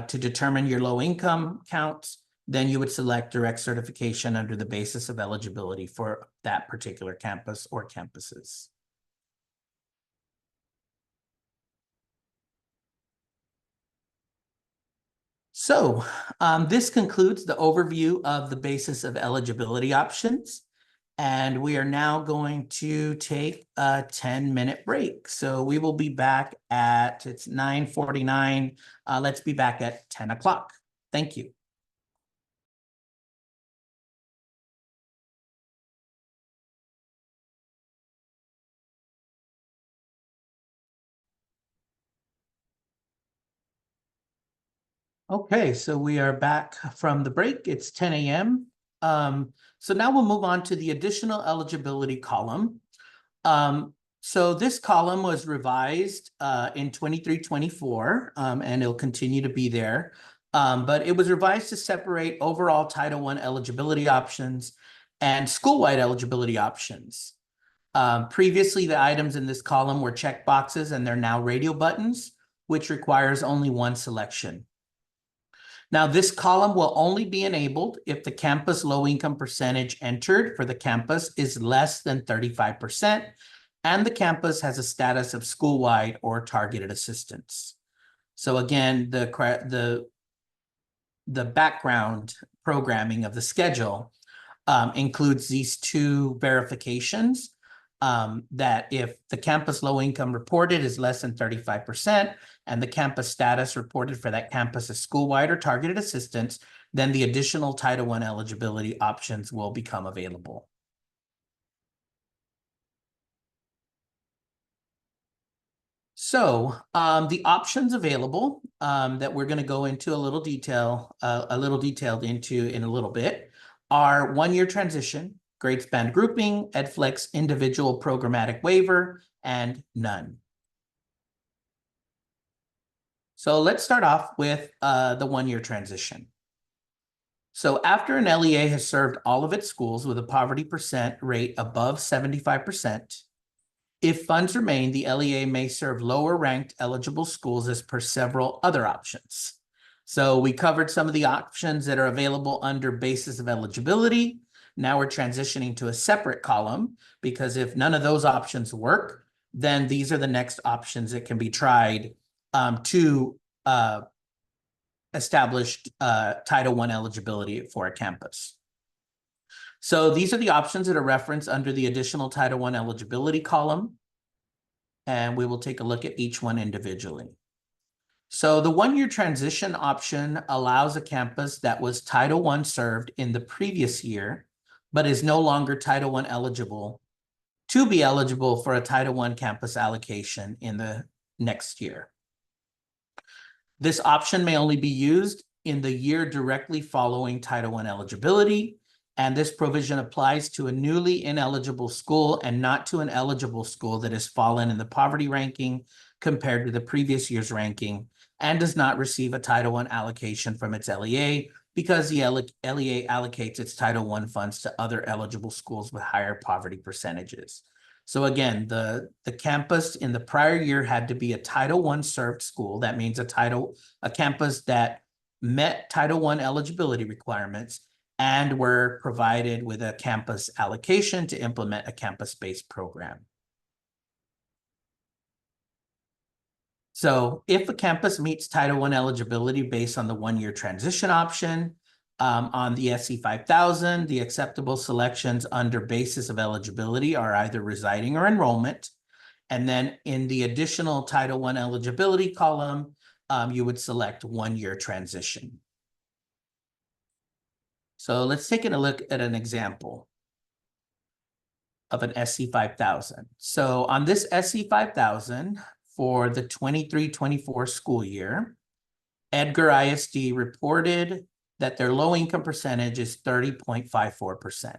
to determine your low income counts, then you would select direct certification under the basis of eligibility for that particular campus or campuses. So this concludes the overview of the basis of eligibility options. And we are now going to take a 10-minute break. So we will be back at, it's 9:49. Let's be back at 10 o'clock. Thank you. Okay, so we are back from the break. It's 10 a.m. So now we'll move on to the additional eligibility column. So this column was revised in 23-24, and it'll continue to be there. But it was revised to separate overall Title I eligibility options and school-wide eligibility options. Previously, the items in this column were check boxes, and they're now radio buttons, which requires only one selection. Now, this column will only be enabled if the campus low income percentage entered for the campus is less than 35%, and the campus has a status of school-wide or targeted assistance. So again, the background programming of the schedule includes these two verifications, that if the campus low income reported is less than 35%, and the campus status reported for that campus is school-wide or targeted assistance, then the additional Title I eligibility options will become available. So the options available that we're going to go into a little detailed into in a little bit are 1-year transition, grade span grouping, EdFlex individual programmatic waiver, and none. So let's start off with the 1-year transition. So after an LEA has served all of its schools with a poverty percent rate above 75%, if funds remain, the LEA may serve lower ranked eligible schools as per several other options. So we covered some of the options that are available under basis of eligibility. Now we're transitioning to a separate column, because if none of those options work, then these are the next options that can be tried to establish Title I eligibility for a campus. So these are the options that are referenced under the additional Title I eligibility column, and we will take a look at each one individually. So the 1-year transition option allows a campus that was Title I served in the previous year, but is no longer Title I eligible to be eligible for a Title I campus allocation in the next year. This option may only be used in the year directly following Title I eligibility, and this provision applies to a newly ineligible school and not to an eligible school that has fallen in the poverty ranking compared to the previous year's ranking and does not receive a Title I allocation from its LEA because the LEA allocates its Title I funds to other eligible schools with higher poverty percentages. So again, the campus in the prior year had to be a Title I served school. That means a campus that met Title I eligibility requirements and were provided with a campus allocation to implement a campus-based program. So if a campus meets Title I eligibility based on the one-year transition option, on the SC5000, the acceptable selections under basis of eligibility are either residing or enrollment. And then in the additional Title I eligibility column, you would select one-year transition. So let's take a look at an example of an SC5000. So on this SC5000 for the 23-24 school year, Edgar ISD reported that their low-income percentage is 30.54%.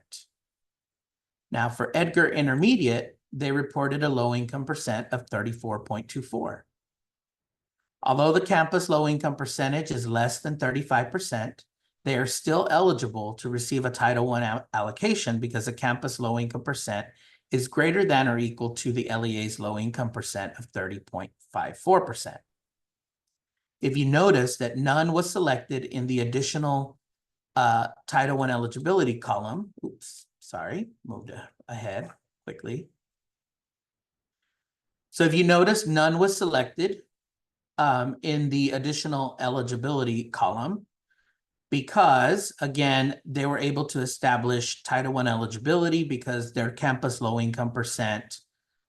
Now for Edgar Intermediate, they reported a low-income percent of 34.24. Although the campus low-income percentage is less than 35%, they are still eligible to receive a Title I allocation because the campus low-income percent is greater than or equal to the LEA's low-income percent of 30.54%. If you notice that none was selected in the additional Title I eligibility column, oops, sorry, moved ahead quickly. So if you notice none was selected in the additional eligibility column, because, again, they were able to establish Title I eligibility because their campus low-income percent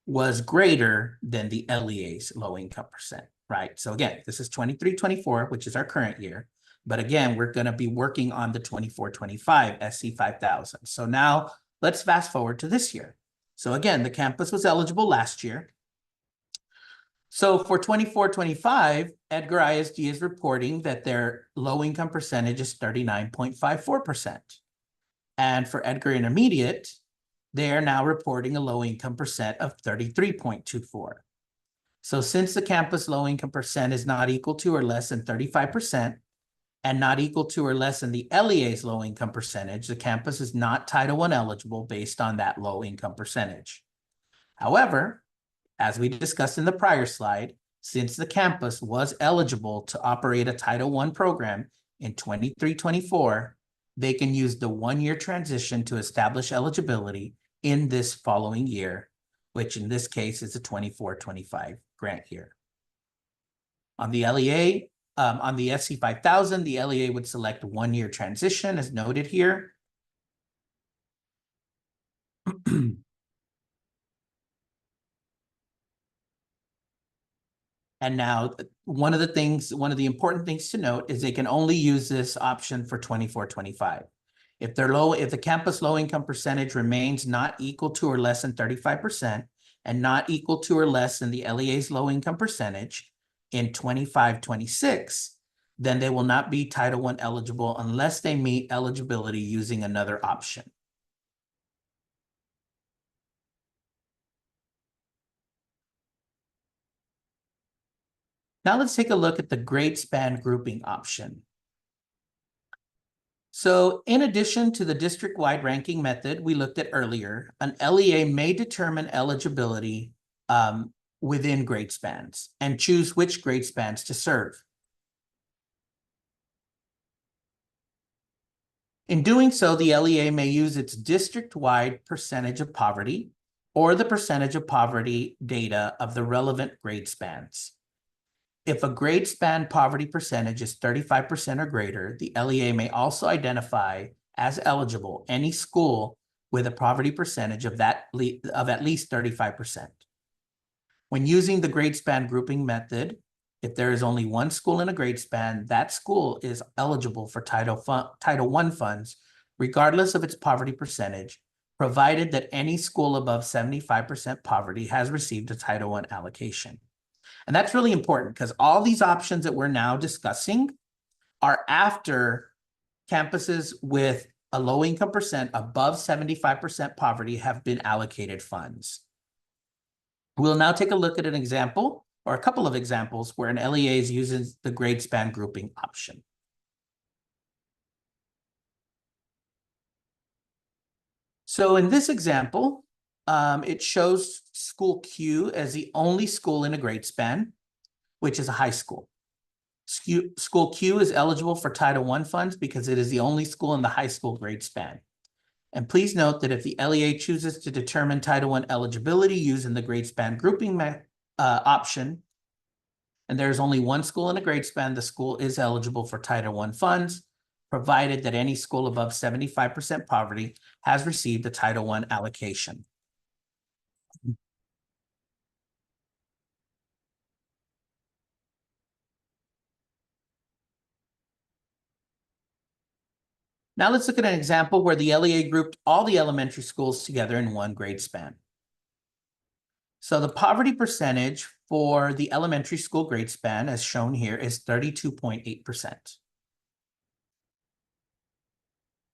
was greater than the LEA's low-income percent, right? So again, this is 23-24, which is our current year. But again, we're going to be working on the 24-25 SC5000. So now let's fast forward to this year. So again, the campus was eligible last year. So for 24-25, Edgar ISD is reporting that their low-income percentage is 39.54%. And for Edgar Intermediate, they are now reporting a low-income percent of 33.24. So since the campus low-income percent is not equal to or less than 35% and not equal to or less than the LEA's low-income percentage, the campus is not Title I eligible based on that low-income percentage. However, as we discussed in the prior slide, since the campus was eligible to operate a Title I program in 23-24, they can use the one-year transition to establish eligibility in this following year, which in this case is a 24-25 grant year. On the LEA, on the SC5000, the LEA would select one-year transition as noted here. And now one of the important things to note is they can only use this option for 24-25. If the campus low-income percentage remains not equal to or less than 35% and not equal to or less than the LEA's low-income percentage in 25-26, then they will not be Title I eligible unless they meet eligibility using another option. Now let's take a look at the grade span grouping option. So in addition to the district-wide ranking method we looked at earlier, an LEA may determine eligibility within grade spans and choose which grade spans to serve. In doing so, the LEA may use its district-wide percentage of poverty or the percentage of poverty data of the relevant grade spans. If a grade span poverty percentage is 35% or greater, the LEA may also identify as eligible any school with a poverty percentage of at least 35%. When using the grade span grouping method, if there is only one school in a grade span, that school is eligible for Title I funds, regardless of its poverty percentage, provided that any school above 75% poverty has received a Title I allocation. And that's really important because all these options that we're now discussing are after campuses with a low-income percent above 75% poverty have been allocated funds. We'll now take a look at an example or a couple of examples where an LEA is using the grade span grouping option. So in this example, it shows school Q as the only school in a grade span, which is a high school. School Q is eligible for Title I funds because it is the only school in the high school grade span. And please note that if the LEA chooses to determine Title I eligibility using the grade span grouping option, and there's only one school in a grade span, the school is eligible for Title I funds, provided that any school above 75% poverty has received a Title I allocation. Now let's look at an example where the LEA grouped all the elementary schools together in one grade span. So the poverty percentage for the elementary school grade span, as shown here, is 32.8%.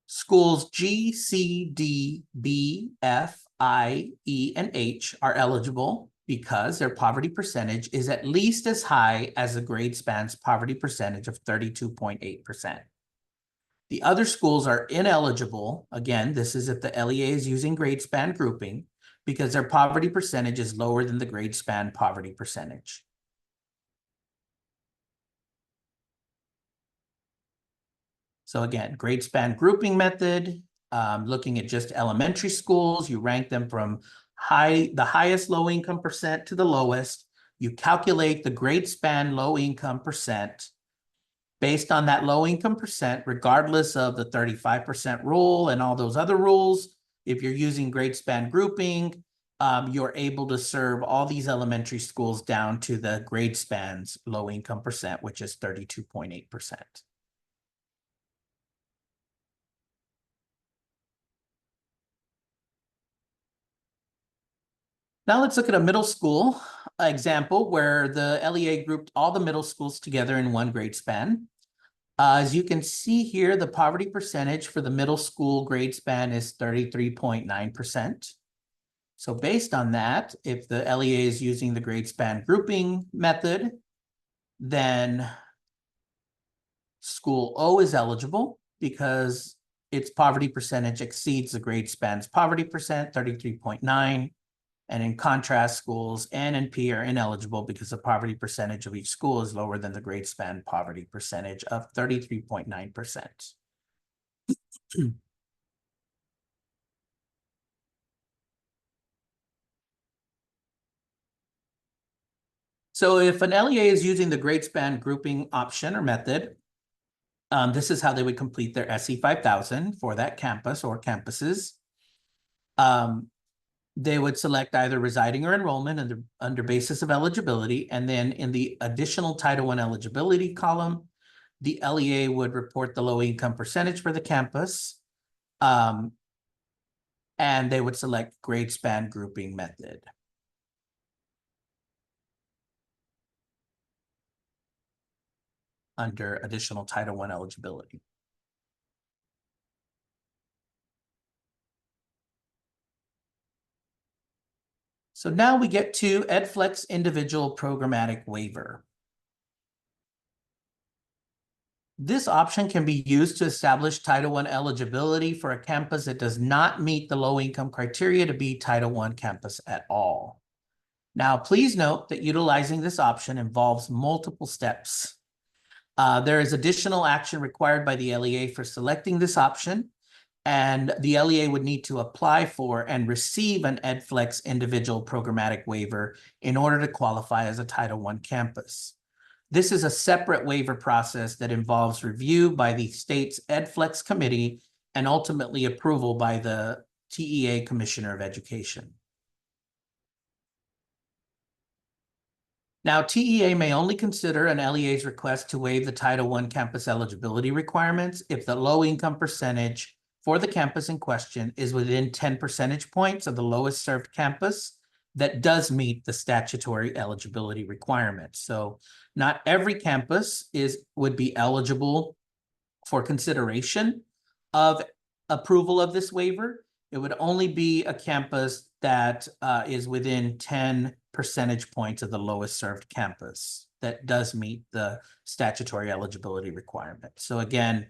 Schools G, C, D, B, F, I, E, and H are eligible because their poverty percentage is at least as high as the grade span's poverty percentage of 32.8%. The other schools are ineligible. Again, this is if the LEA is using grade span grouping because their poverty percentage is lower than the grade span poverty percentage. So again, grade span grouping method, looking at just elementary schools, you rank them from the highest low income percent to the lowest. You calculate the grade span low income percent. Based on that low income percent, regardless of the 35% rule and all those other rules, if you're using grade span grouping, you're able to serve all these elementary schools down to the grade span's low income percent, which is 32.8%. Now let's look at a middle school example where the LEA grouped all the middle schools together in one grade span. As you can see here, the poverty percentage for the middle school grade span is 33.9%. So based on that, if the LEA is using the grade span grouping method, then school O is eligible because its poverty percentage exceeds the grade span's poverty percent, 33.9. And in contrast, schools N and P are ineligible because the poverty percentage of each school is lower than the grade span poverty percentage of 33.9%. So if an LEA is using the grade span grouping option or method, this is how they would complete their SC5000 for that campus or campuses. They would select either residing or enrollment under basis of eligibility. And then in the additional Title I eligibility column, the LEA would report the low income percentage for the campus. And they would select grade span grouping method. Under additional Title I eligibility. So now we get to EdFlex individual programmatic waiver. This option can be used to establish Title I eligibility for a campus that does not meet the low income criteria to be Title I campus at all. Now, please note that utilizing this option involves multiple steps. There is additional action required by the LEA for selecting this option, and the LEA would need to apply for and receive an EdFlex individual programmatic waiver in order to qualify as a Title I campus. This is a separate waiver process that involves review by the state's EdFlex committee and ultimately approval by the TEA Commissioner of Education. Now, TEA may only consider an LEA's request to waive the Title I campus eligibility requirements if the low income percentage for the campus in question is within 10 percentage points of the lowest served campus that does meet the statutory eligibility requirements. So not every campus would be eligible for consideration of approval of this waiver. It would only be a campus that is within 10 percentage points of the lowest served campus that does meet the statutory eligibility requirement. So again,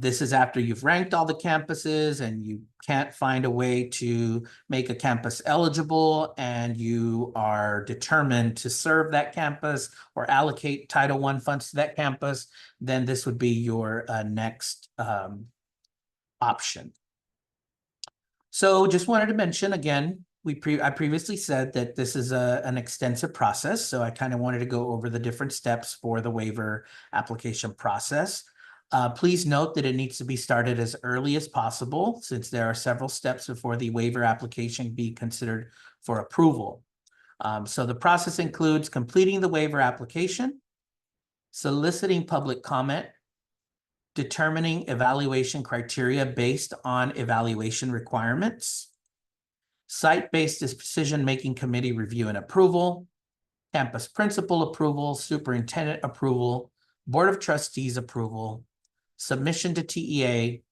This is after you've ranked all the campuses and you can't find a way to make a campus eligible, and you are determined to serve that campus or allocate Title I funds to that campus, then this would be your next option. So just wanted to mention again, I previously said that this is an extensive process, so I kind of wanted to go over the different steps for the waiver application process. Please note that it needs to be started as early as possible, since there are several steps before the waiver application be considered for approval. So the process includes completing the waiver application, soliciting public comment, determining evaluation criteria based on evaluation requirements, site-based decision-making committee review and approval, campus principal approval, superintendent approval, board of trustees approval, submission to TEA,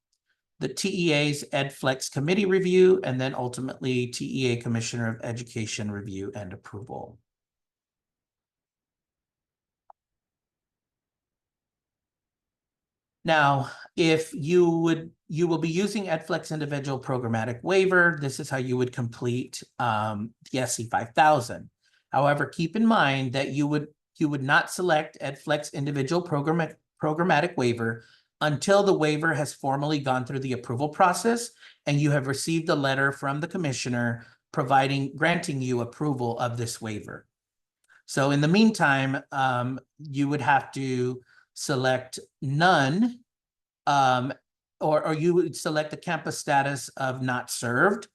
the TEA's EdFlex committee review, and then ultimately TEA Commissioner of Education review and approval. Now, if you will be using EdFlex individual programmatic waiver, this is how you would complete the SC5000. However, keep in mind that you would not select EdFlex individual programmatic waiver until the waiver has formally gone through the approval process and you have received a letter from the commissioner granting you approval of this waiver. So in the meantime, you would have to select none, or you would select the campus status of not served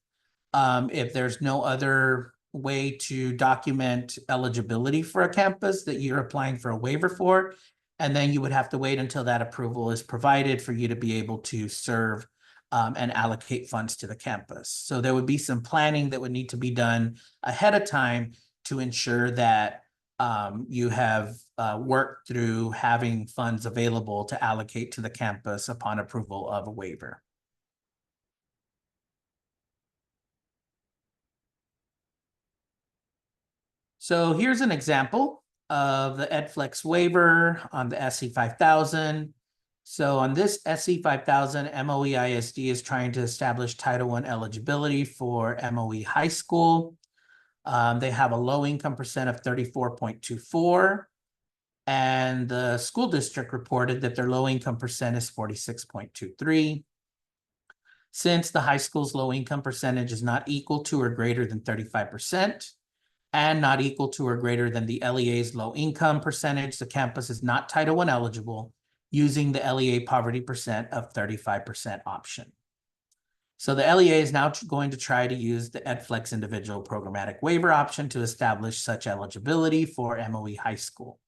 if there's no other way to document eligibility for a campus that you're applying for a waiver for. And then you would have to wait until that approval is provided for you to be able to serve and allocate funds to the campus. So there would be some planning that would need to be done ahead of time to ensure that you have worked through having funds available to allocate to the campus upon approval of a waiver. So here's an example of the EdFlex waiver on the SC5000. So on this SC5000, MOE ISD is trying to establish Title I eligibility for MOE High School. They have a low income percent of 34.24, and the school district reported that their low income percent is 46.23. Since the high school's low income percentage is not equal to or greater than 35%, and not equal to or greater than the LEA's low income percentage, the campus is not Title I eligible using the LEA poverty percent of 35% option. So the LEA is now going to try to use the EdFlex individual programmatic waiver option to establish such eligibility for MOE High School.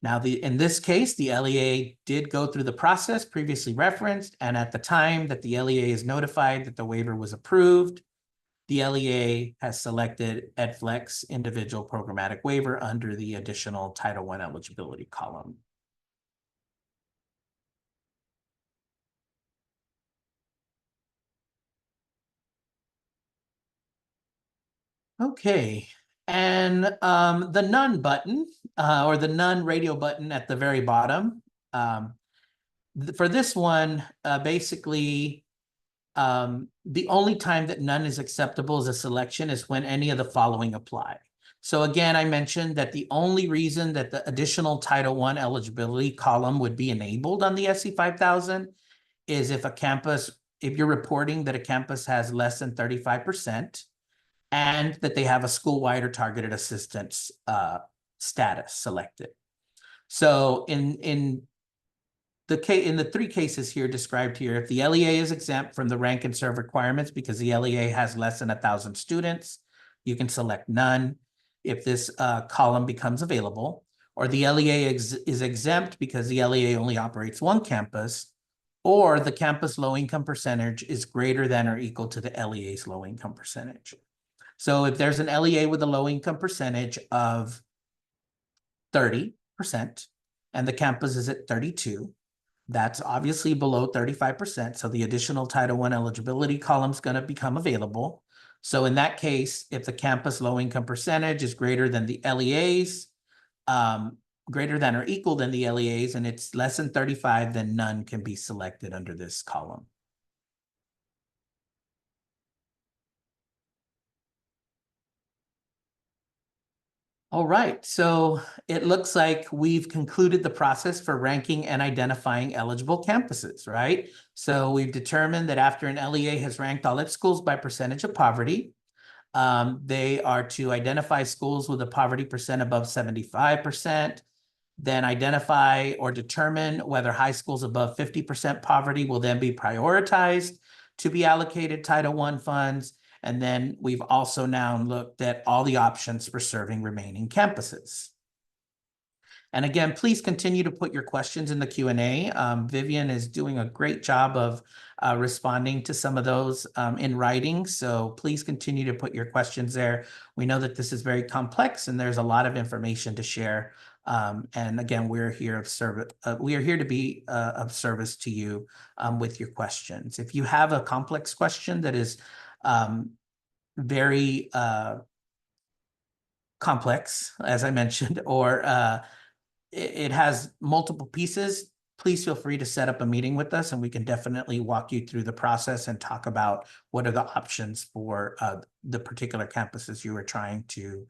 Now, in this case, the LEA did go through the process previously referenced, and at the time that the LEA is notified that the waiver was approved, the LEA has selected EdFlex individual programmatic waiver under the additional Title I eligibility column. Okay, and the none button or the none radio button at the very bottom. For this one, basically, the only time that none is acceptable as a selection is when any of the following apply. So again, I mentioned that the only reason that the additional Title I eligibility column would be enabled on the SC5000 is if you're reporting that a campus has less than 35%, and that they have a school-wide or targeted assistance status selected. So in the three cases here described here, if the LEA is exempt from the rank and serve requirements because the LEA has less than 1,000 students, you can select none if this column becomes available, or the LEA is exempt because the LEA only operates one campus, or the campus low income percentage is greater than or equal to the LEA's low income percentage. So if there's an LEA with a low income percentage of 30% and the campus is at 32, that's obviously below 35%. So the additional Title I eligibility column is going to become available. So in that case, if the campus low income percentage is greater than the LEA's, greater than or equal than the LEAs, and it's less than 35, then none can be selected under this column. All right, so it looks like we've concluded the process for ranking and identifying eligible campuses, right? So we've determined that after an LEA has ranked all its schools by percentage of poverty, they are to identify schools with a poverty percent above 75%, then identify or determine whether high schools above 50% poverty will then be prioritized to be allocated Title I funds. And then we've also now looked at all the options for serving remaining campuses. And again, please continue to put your questions in the Q&A. Vivian is doing a great job of responding to some of those in writing. So please continue to put your questions there. We know that this is very complex and there's a lot of information to share. And again, we're here to be of service to you with your questions. If you have a complex question that is very complex, as I mentioned, or it has multiple pieces, please feel free to set up a meeting with us and we can definitely walk you through the process and talk about what are the options for the particular campuses you are trying to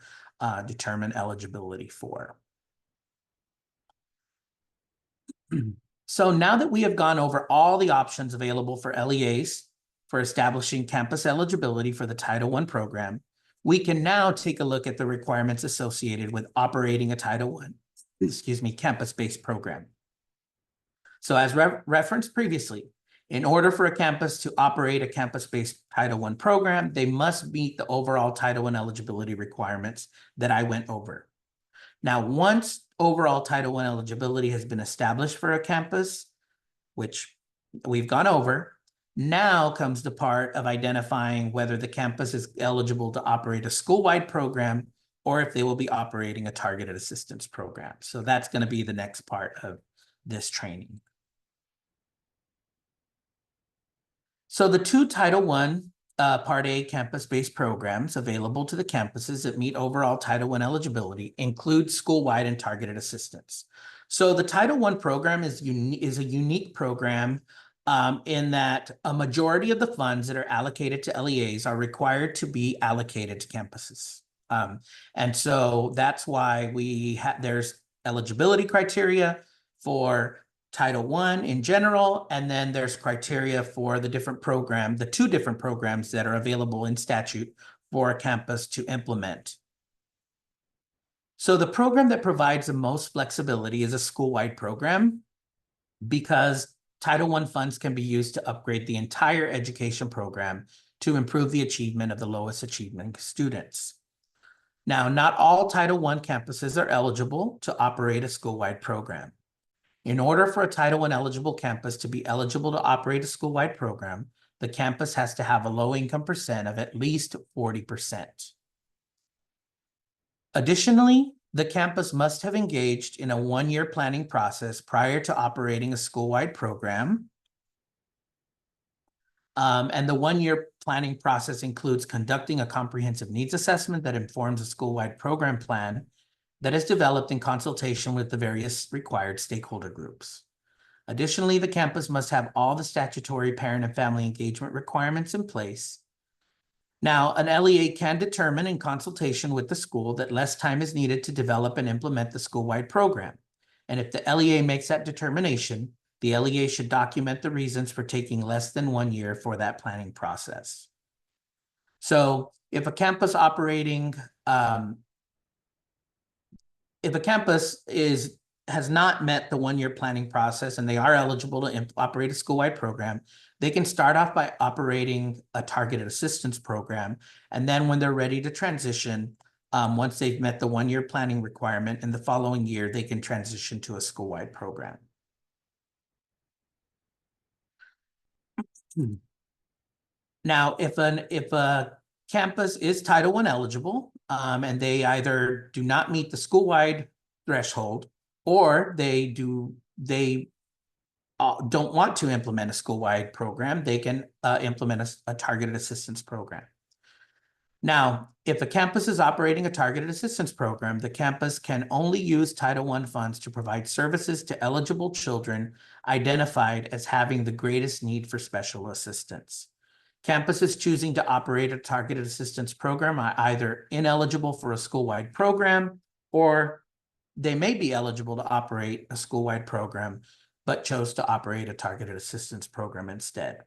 determine eligibility for. So now that we have gone over all the options available for LEAs for establishing campus eligibility for the Title I program, we can now take a look at the requirements associated with operating a Title I, campus-based program. So as referenced previously, in order for a campus to operate a campus-based Title I program, they must meet the overall Title I eligibility requirements that I went over. Now, once overall Title I eligibility has been established for a campus, which we've gone over, now comes the part of identifying whether the campus is eligible to operate a school-wide program or if they will be operating a targeted assistance program. So that's going to be the next part of this training. So the two Title I Part A campus-based programs available to the campuses that meet overall Title I eligibility include school-wide and targeted assistance. So the Title I program is a unique program in that a majority of the funds that are allocated to LEAs are required to be allocated to campuses. And so that's why there's eligibility criteria for Title I in general, and then there's criteria for the two different programs that are available in statute for a campus to implement. So the program that provides the most flexibility is a school-wide program because Title I funds can be used to upgrade the entire education program to improve the achievement of the lowest achieving students. Now, not all Title I campuses are eligible to operate a school-wide program. In order for a Title I eligible campus to be eligible to operate a school-wide program, the campus has to have a low-income percent of at least 40%. Additionally, the campus must have engaged in a one-year planning process prior to operating a school-wide program. And the one-year planning process includes conducting a comprehensive needs assessment that informs a school-wide program plan that is developed in consultation with the various required stakeholder groups. Additionally, the campus must have all the statutory parent and family engagement requirements in place. Now, an LEA can determine in consultation with the school that less time is needed to develop and implement the school-wide program. And if the LEA makes that determination, the LEA should document the reasons for taking less than 1 year for that planning process. So if a campus has not met the 1 year planning process and they are eligible to operate a school-wide program, they can start off by operating a targeted assistance program. And then when they're ready to transition, once they've met the 1 year planning requirement, in the following year, they can transition to a school-wide program. Now, if a campus is Title I eligible and they either do not meet the school-wide threshold or they don't want to implement a school-wide program, they can implement a targeted assistance program. Now, if a campus is operating a targeted assistance program, the campus can only use Title I funds to provide services to eligible children identified as having the greatest need for special assistance. Campuses choosing to operate a targeted assistance program are either ineligible for a school-wide program, or they may be eligible to operate a school-wide program, but chose to operate a targeted assistance program instead.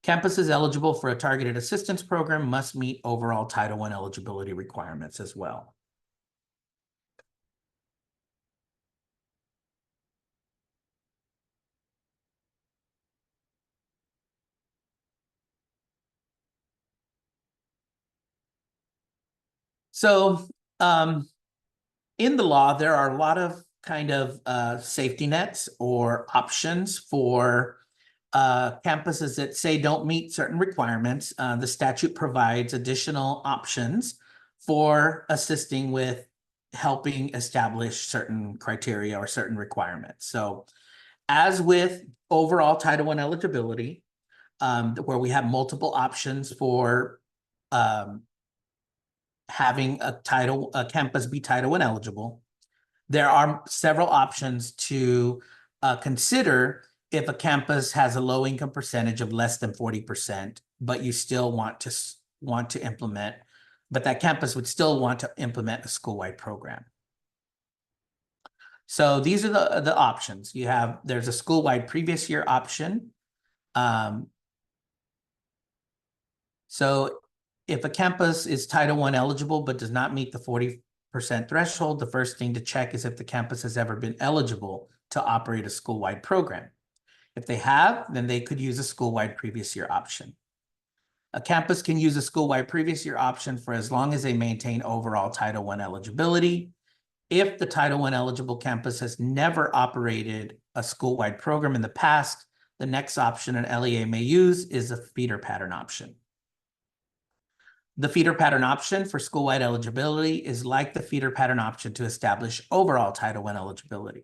Campuses eligible for a targeted assistance program must meet overall Title I eligibility requirements as well. So in the law, there are a lot of kind of safety nets or options for campuses that say don't meet certain requirements. The statute provides additional options for assisting with helping establish certain criteria or certain requirements. So as with overall Title I eligibility, where we have multiple options for having a campus be Title I eligible, there are several options to consider if a campus has a low income percentage of less than 40%, but you still want to implement, but that campus would still want to implement a school-wide program. So these are the options. There's a school-wide previous year option. So if a campus is Title I eligible but does not meet the 40% threshold, the first thing to check is if the campus has ever been eligible to operate a school-wide program. If they have, then they could use a school-wide previous year option. A campus can use a school-wide previous year option for as long as they maintain overall Title I eligibility. If the Title I eligible campus has never operated a school-wide program in the past, the next option an LEA may use is a feeder pattern option. The feeder pattern option for school-wide eligibility is like the feeder pattern option to establish overall Title I eligibility.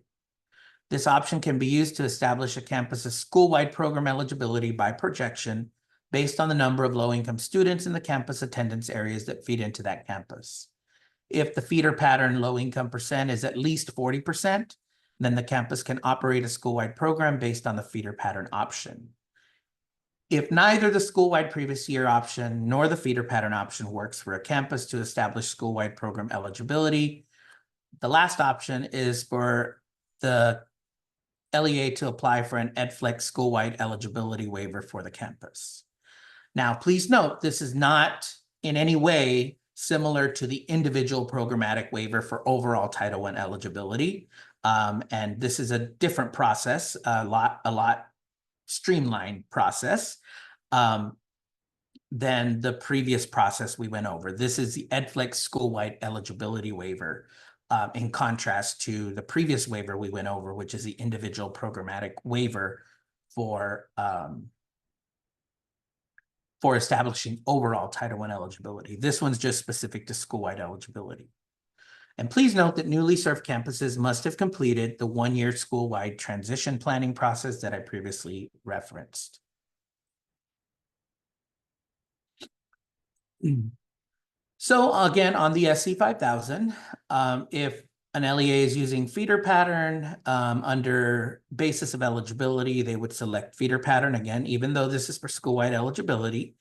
This option can be used to establish a campus's school-wide program eligibility by projection based on the number of low-income students in the campus attendance areas that feed into that campus. If the feeder pattern low-income percent is at least 40%, then the campus can operate a school-wide program based on the feeder pattern option. If neither the school-wide previous year option nor the feeder pattern option works for a campus to establish school-wide program eligibility, the last option is for the LEA to apply for an EdFlex school-wide eligibility waiver for the campus. Now, please note, this is not in any way similar to the individual programmatic waiver for overall Title I eligibility. And this is a different process, a lot streamlined process than the previous process we went over. This is the EdFlex school-wide eligibility waiver, in contrast to the previous waiver we went over, which is the individual programmatic waiver for establishing overall Title I eligibility. This one's just specific to school-wide eligibility. And please note that newly served campuses must have completed the one-year school-wide transition planning process that I previously referenced. So again, on the SC5000, if an LEA is using feeder pattern under basis of eligibility, they would select feeder pattern again, even though this is for school-wide eligibility.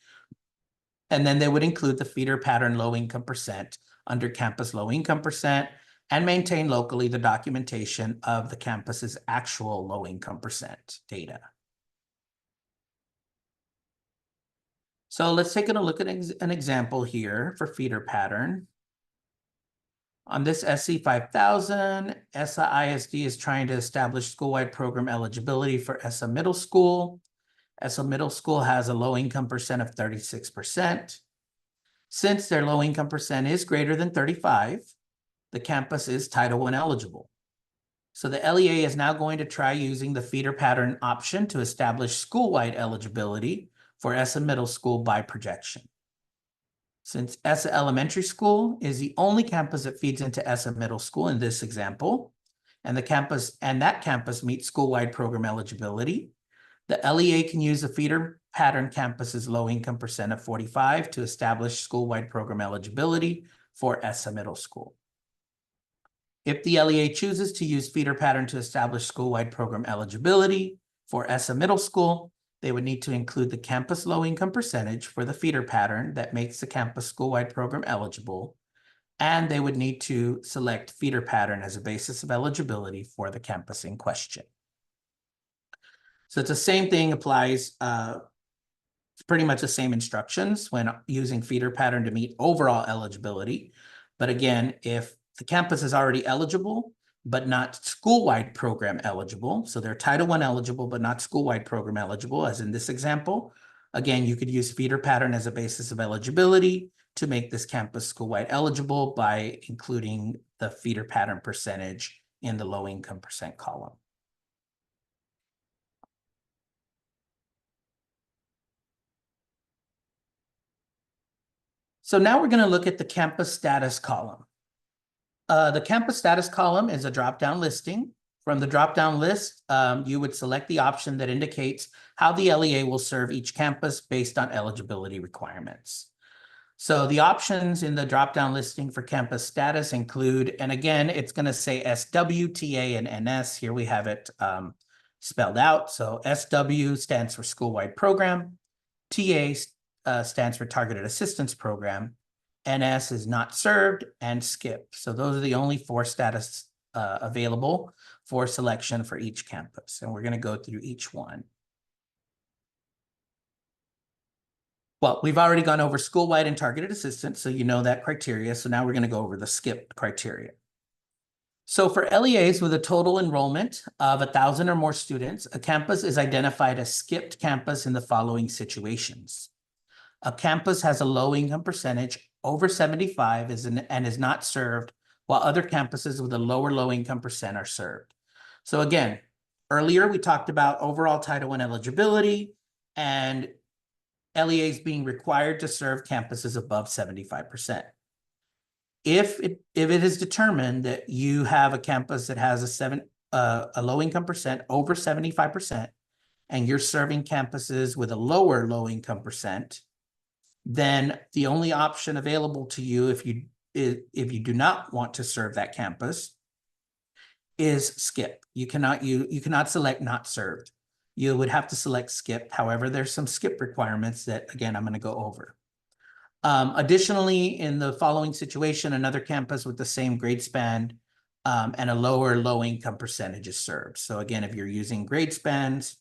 And then they would include the feeder pattern low income percent under campus low income percent and maintain locally the documentation of the campus's actual low income percent data. So let's take a look at an example here for feeder pattern. On this SC5000, ESSA ISD is trying to establish school-wide program eligibility for ESSA Middle School. ESSA Middle School has a low income percent of 36%. Since their low income percent is greater than 35, the campus is Title I eligible. So the LEA is now going to try using the feeder pattern option to establish school-wide eligibility for ESSA Middle School by projection. Since ESSA Elementary School is the only campus that feeds into ESSA Middle School in this example, and that campus meets school-wide program eligibility, the LEA can use the feeder pattern campus's low income percent of 45 to establish school-wide program eligibility for ESSA Middle School. If the LEA chooses to use feeder pattern to establish school-wide program eligibility for ESSA Middle School, they would need to include the campus low income percentage for the feeder pattern that makes the campus school-wide program eligible, and they would need to select feeder pattern as a basis of eligibility for the campus in question. So it's the same thing applies, it's pretty much the same instructions when using feeder pattern to meet overall eligibility. But again, if the campus is already eligible, but not school-wide program eligible, so they're Title I eligible, but not school-wide program eligible, as in this example, again, you could use feeder pattern as a basis of eligibility to make this campus school-wide eligible by including the feeder pattern percentage in the low income percent column. So now we're going to look at the campus status column. The campus status column is a drop-down listing. From the drop-down list, you would select the option that indicates how the LEA will serve each campus based on eligibility requirements. So the options in the drop-down listing for campus status include, and again, it's going to say SW, TA, and NS. Here we have it spelled out. So SW stands for school-wide program. TA stands for targeted assistance program. NS is not served, and skip. So those are the only 4 status available for selection for each campus. And we're going to go through each one. Well, we've already gone over school-wide and targeted assistance, so you know that criteria. So now we're going to go over the skip criteria. So for LEAs with a total enrollment of 1,000 or more students, a campus is identified as skipped campus in the following situations. A campus has a low income percentage over 75 and is not served, while other campuses with a lower low income percent are served. So again, earlier we talked about overall Title I eligibility and LEAs being required to serve campuses above 75%. If it is determined that you have a campus that has a low income percent over 75%, and you're serving campuses with a lower low income percent, then the only option available to you if you do not want to serve that campus is skip. You cannot select not served. You would have to select skip. However, there's some skip requirements that, again, I'm going to go over. Additionally, in the following situation, another campus with the same grade span and a lower low income percentage is served. So again, if you're using grade spans,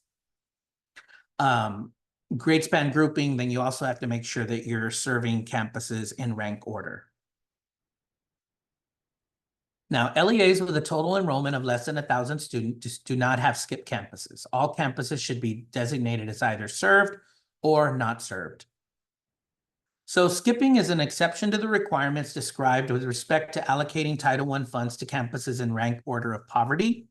grade span grouping, then you also have to make sure that you're serving campuses in rank order. Now, LEAs with a total enrollment of less than 1,000 students do not have skip campuses. All campuses should be designated as either served or not served. So skipping is an exception to the requirements described with respect to allocating Title I funds to campuses in rank order of poverty.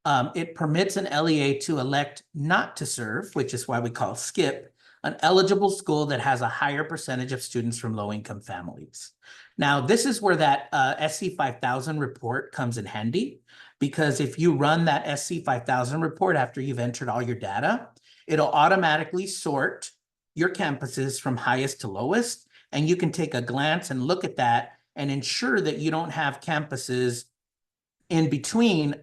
It permits an LEA to elect not to serve, which is why we call skip, an eligible school that has a higher percentage of students from low-income families. Now, this is where that SC5000 report comes in handy, because if you run that SC5000 report after you've entered all your data, it'll automatically sort your campuses from highest to lowest, and you can take a glance and look at that and ensure that you don't have campuses in between,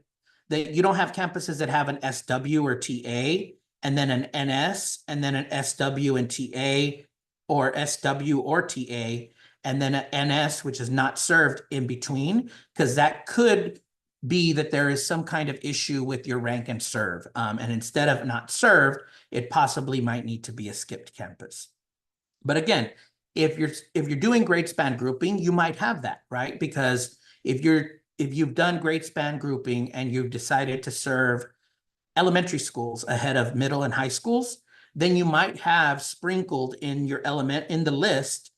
that you don't have campuses that have an SW or TA, and then an NS, and then an SW and TA, or SW or TA, and then an NS, which is not served in between, because that could be that there is some kind of issue with your rank and serve. And instead of not served, it possibly might need to be a skipped campus. But again, if you're doing grade span grouping, you might have that, right? Because if you've done grade span grouping and you've decided to serve elementary schools ahead of middle and high schools, then you might have sprinkled in your in the list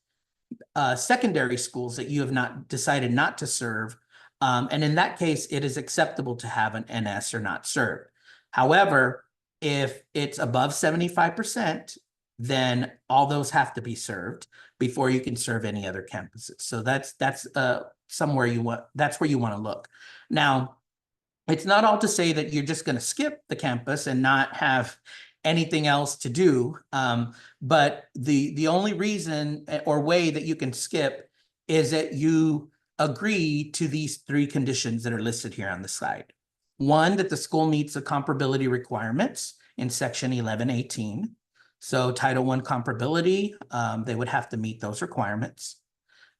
secondary schools that you have not decided not to serve. And in that case, it is acceptable to have an NS or not served. However, if it's above 75%, then all those have to be served before you can serve any other campuses. So that's somewhere that's where you want to look. Now, it's not all to say that you're just going to skip the campus and not have anything else to do. But the only reason or way that you can skip is that you agree to these three conditions that are listed here on the slide. One, that the school meets the comparability requirements in section 1118. So Title I comparability, they would have to meet those requirements.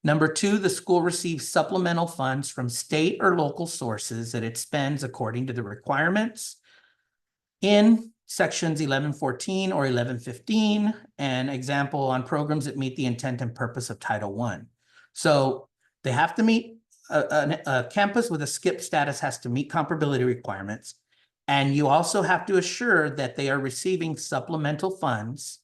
Number two, the school receives supplemental funds from state or local sources that it spends according to the requirements in sections 1114 or 1115, an example on programs that meet the intent and purpose of Title I. So they have to meet, a campus with a skip status has to meet comparability requirements. And you also have to assure that they are receiving supplemental funds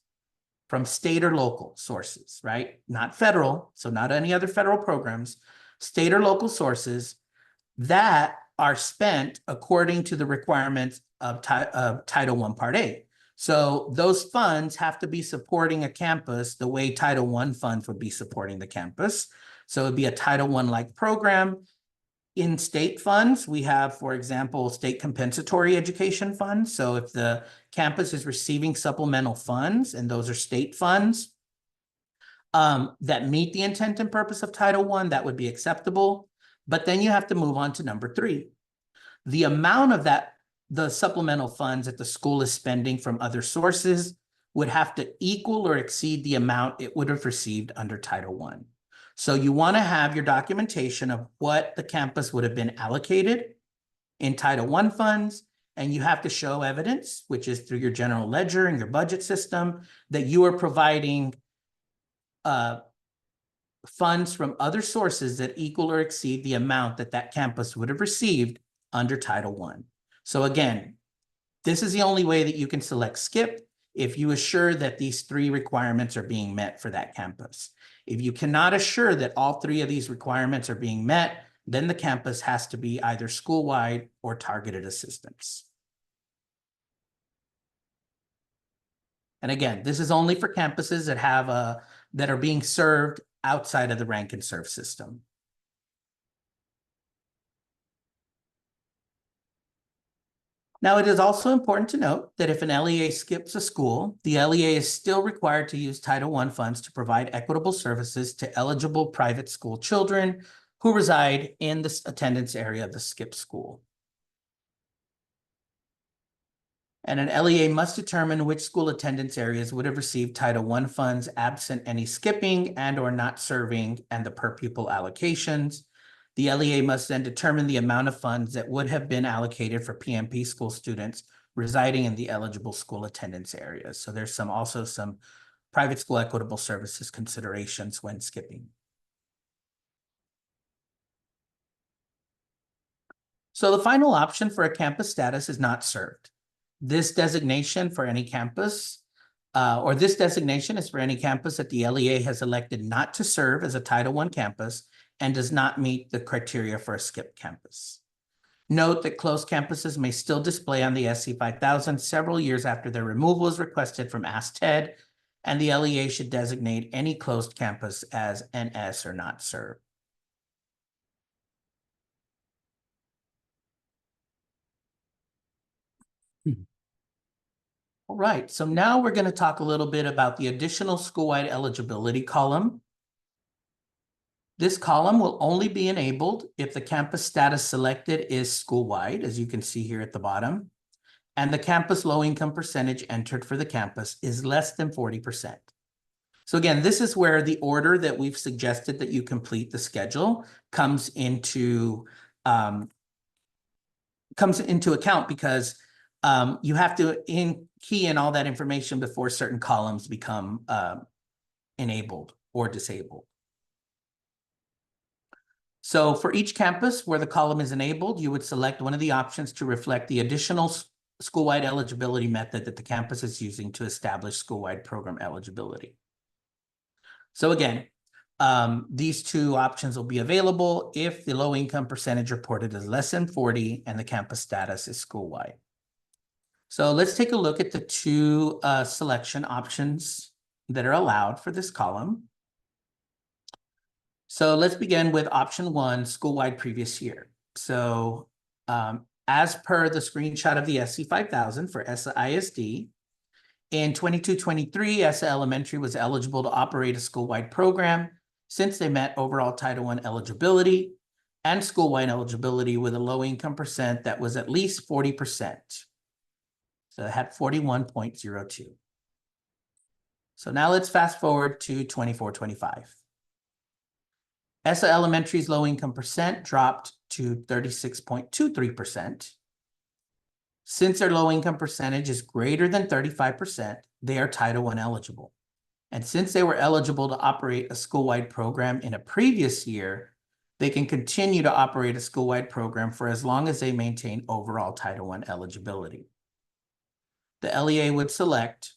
from state or local sources, right? Not federal, so not any other federal programs, state or local sources that are spent according to the requirements of Title I Part A. So those funds have to be supporting a campus the way Title I funds would be supporting the campus. So it'd be a Title I-like program. In state funds, we have, for example, state compensatory education funds. So if the campus is receiving supplemental funds, and those are state funds that meet the intent and purpose of Title I, that would be acceptable. But then you have to move on to number three. The amount of the supplemental funds that the school is spending from other sources would have to equal or exceed the amount it would have received under Title I. So you want to have your documentation of what the campus would have been allocated in Title I funds, and you have to show evidence, which is through your general ledger and your budget system, that you are providing funds from other sources that equal or exceed the amount that that campus would have received under Title I. So again, this is the only way that you can select skip if you assure that these three requirements are being met for that campus. If you cannot assure that all three of these requirements are being met, then the campus has to be either school-wide or targeted assistance. And again, this is only for campuses that have that are being served outside of the rank and serve system. Now, it is also important to note that if an LEA skips a school, the LEA is still required to use Title I funds to provide equitable services to eligible private school children who reside in the attendance area of the skipped school. And an LEA must determine which school attendance areas would have received Title I funds absent any skipping and or not serving and the per pupil allocations. The LEA must then determine the amount of funds that would have been allocated for PMP school students residing in the eligible school attendance areas. So there's also some private school equitable services considerations when skipping. So the final option for a campus status is not served. This designation for any campus, or this designation is for any campus that the LEA has elected not to serve as a Title I campus and does not meet the criteria for a skip campus. Note that closed campuses may still display on the SC5000 several years after their removal is requested from ASTED, and the LEA should designate any closed campus as NS or not served. All right, so now we're going to talk a little bit about the additional school-wide eligibility column. This column will only be enabled if the campus status selected is school-wide, as you can see here at the bottom, and the campus low-income percentage entered for the campus is less than 40%. So again, this is where the order that we've suggested that you complete the schedule comes into account, because you have to key in all that information before certain columns become enabled or disabled. So for each campus where the column is enabled, you would select one of the options to reflect the additional school-wide eligibility method that the campus is using to establish school-wide program eligibility. So again, these two options will be available if the low-income percentage reported is less than 40 and the campus status is school-wide. So let's take a look at the two selection options that are allowed for this column. So let's begin with option one, school-wide previous year. So as per the screenshot of the SC5000 for ESSA ISD, In 22-23, ESSA Elementary was eligible to operate a school-wide program since they met overall Title I eligibility and school-wide eligibility with a low-income percent that was at least 40%. So it had 41.02. So now let's fast forward to 24-25. ESSA Elementary's low-income percent dropped to 36.23%. Since their low-income percentage is greater than 35%, they are Title I eligible. And since they were eligible to operate a school-wide program in a previous year, they can continue to operate a school-wide program for as long as they maintain overall Title I eligibility. The LEA would select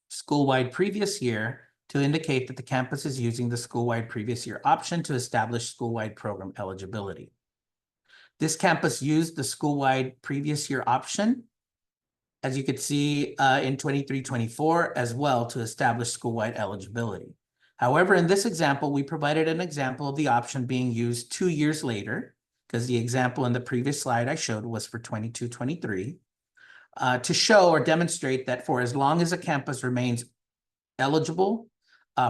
school-wide previous year to indicate that the campus is using the school-wide previous year option to establish school-wide program eligibility. This campus used the school-wide previous year option, as you could see in 23-24 as well, to establish school-wide eligibility. However, in this example, we provided an example of the option being used 2 years later, because the example in the previous slide I showed was for 22-23, to show or demonstrate that for as long as a campus remains eligible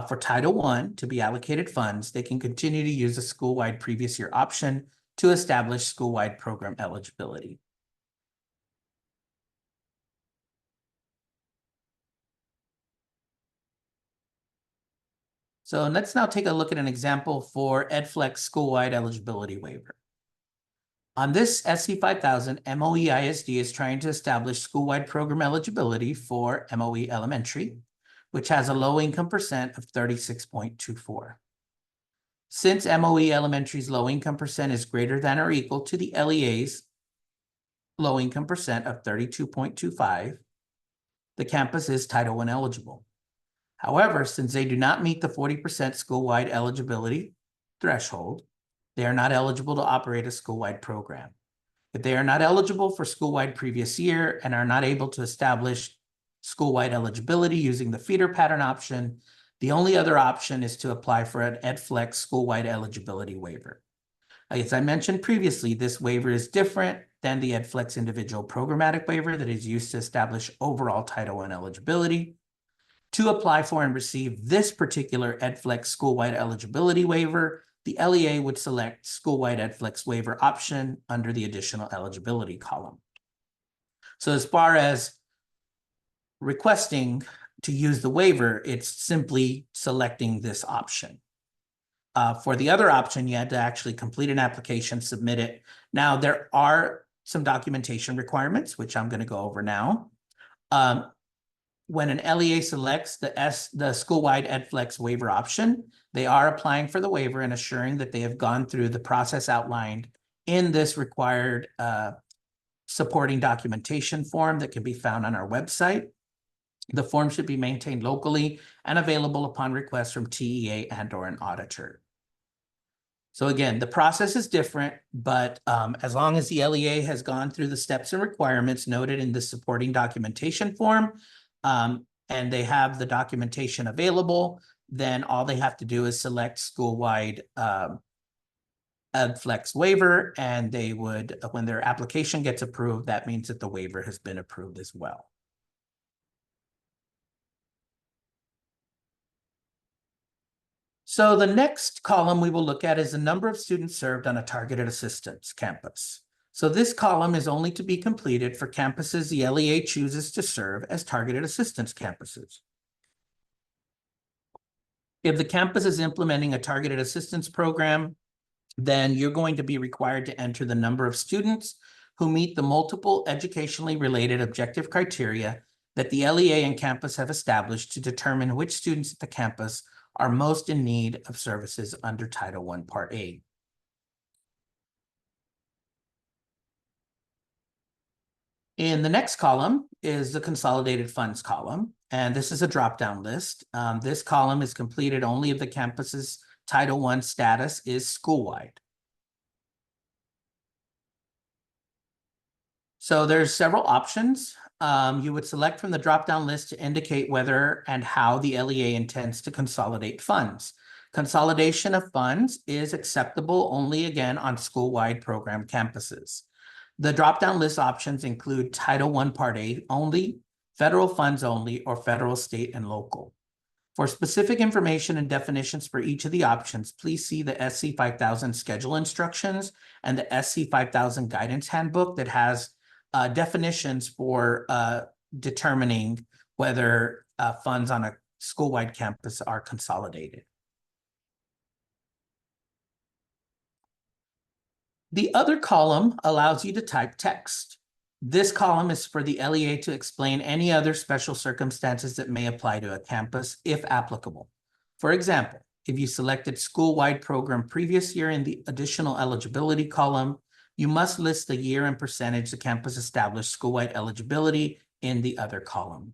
for Title I to be allocated funds, they can continue to use the school-wide previous year option to establish school-wide program eligibility. So let's now take a look at an example for EdFlex school-wide eligibility waiver. On this SC5000, MOE ISD is trying to establish school-wide program eligibility for MOE Elementary, which has a low-income percent of 36.24. Since MOE Elementary's low-income percent is greater than or equal to the LEA's low-income percent of 32.25, the campus is Title I eligible. However, since they do not meet the 40% school-wide eligibility threshold, they are not eligible to operate a school-wide program. If they are not eligible for school-wide previous year and are not able to establish school-wide eligibility using the feeder pattern option, the only other option is to apply for an EdFlex school-wide eligibility waiver. As I mentioned previously, this waiver is different than the EdFlex individual programmatic waiver that is used to establish overall Title I eligibility. To apply for and receive this particular EdFlex school-wide eligibility waiver, the LEA would select school-wide EdFlex waiver option under the additional eligibility column. So as far as requesting to use the waiver, it's simply selecting this option. For the other option, you had to actually complete an application, submit it. Now, there are some documentation requirements, which I'm going to go over now. When an LEA selects the school-wide EdFlex waiver option, they are applying for the waiver and assuring that they have gone through the process outlined in this required supporting documentation form that can be found on our website. The form should be maintained locally and available upon request from TEA and/or an auditor. So again, the process is different, but as long as the LEA has gone through the steps and requirements noted in the supporting documentation form, and they have the documentation available, then all they have to do is select school-wide EdFlex waiver, and they would, when their application gets approved, that means that the waiver has been approved as well. So the next column we will look at is the number of students served on a targeted assistance campus. So this column is only to be completed for campuses the LEA chooses to serve as targeted assistance campuses. If the campus is implementing a targeted assistance program, then you're going to be required to enter the number of students who meet the multiple educationally related objective criteria that the LEA and campus have established to determine which students at the campus are most in need of services under Title I Part A. In the next column is the consolidated funds column, and this is a drop-down list. This column is completed only if the campus's Title I status is school-wide. So there's several options. You would select from the drop-down list to indicate whether and how the LEA intends to consolidate funds. Consolidation of funds is acceptable only, again, on school-wide program campuses. The drop-down list options include Title I Part A only federal funds only, or federal, state, and local. For specific information and definitions for each of the options, please see the SC 5000 schedule instructions and the SC 5000 guidance handbook that has definitions for determining whether funds on a school-wide campus are consolidated. The other column allows you to type text. This column is for the LEA to explain any other special circumstances that may apply to a campus, if applicable. For example, if you selected school-wide program previous year in the additional eligibility column, you must list the year and percentage the campus established school-wide eligibility in the other column.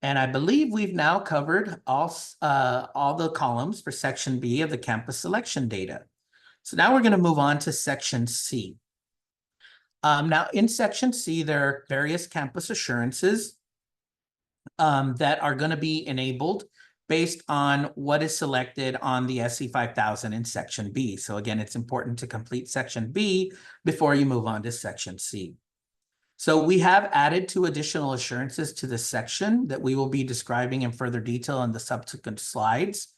And I believe we've now covered all the columns for Section B of the campus selection data. So now we're going to move on to Section C. Now, in Section C, there are various campus assurances that are going to be enabled based on what is selected on the SC 5000 in Section B. So again, it's important to complete Section B before you move on to Section C. So we have added 2 additional assurances to this section that we will be describing in further detail in the subsequent slides.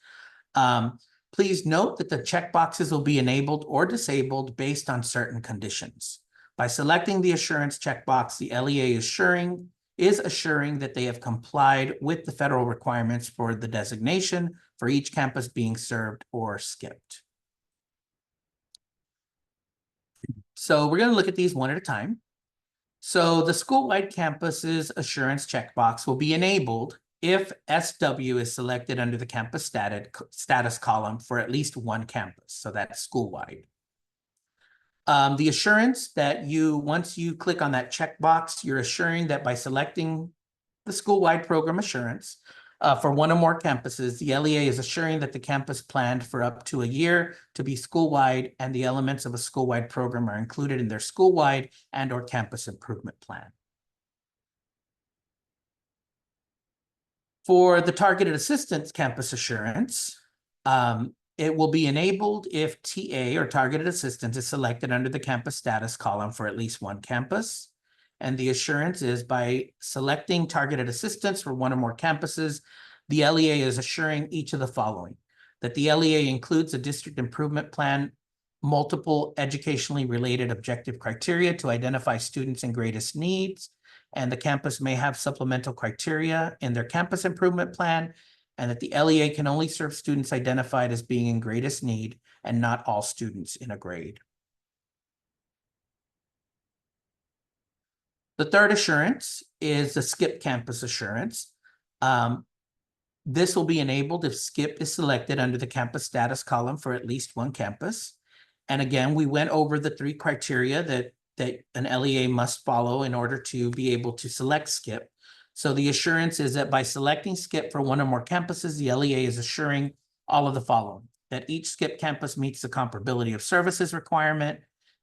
Please note that the checkboxes will be enabled or disabled based on certain conditions. By selecting the assurance checkbox, the LEA is assuring that they have complied with the federal requirements for the designation for each campus being served or skipped. So we're going to look at these one at a time. So the school-wide campus's assurance checkbox will be enabled if SW is selected under the campus status column for at least one campus. So that's school-wide. The assurance that once you click on that checkbox, you're assuring that by selecting the school-wide program assurance for one or more campuses, the LEA is assuring that the campus planned for up to a year to be school-wide, and the elements of a school-wide program are included in their school-wide and/or campus improvement plan. For the targeted assistance campus assurance, it will be enabled if TA or targeted assistance is selected under the campus status column for at least one campus. And the assurance is by selecting targeted assistance for one or more campuses, the LEA is assuring each of the following: that the LEA includes a district improvement plan, multiple educationally related objective criteria to identify students in greatest needs, and the campus may have supplemental criteria in their campus improvement plan, and that the LEA can only serve students identified as being in greatest need and not all students in a grade. The third assurance is the skip campus assurance. This will be enabled if skip is selected under the campus status column for at least one campus. And again, we went over the 3 criteria that an LEA must follow in order to be able to select skip. So the assurance is that by selecting skip for one or more campuses, the LEA is assuring all of the following: that each skip campus meets the comparability of services requirement,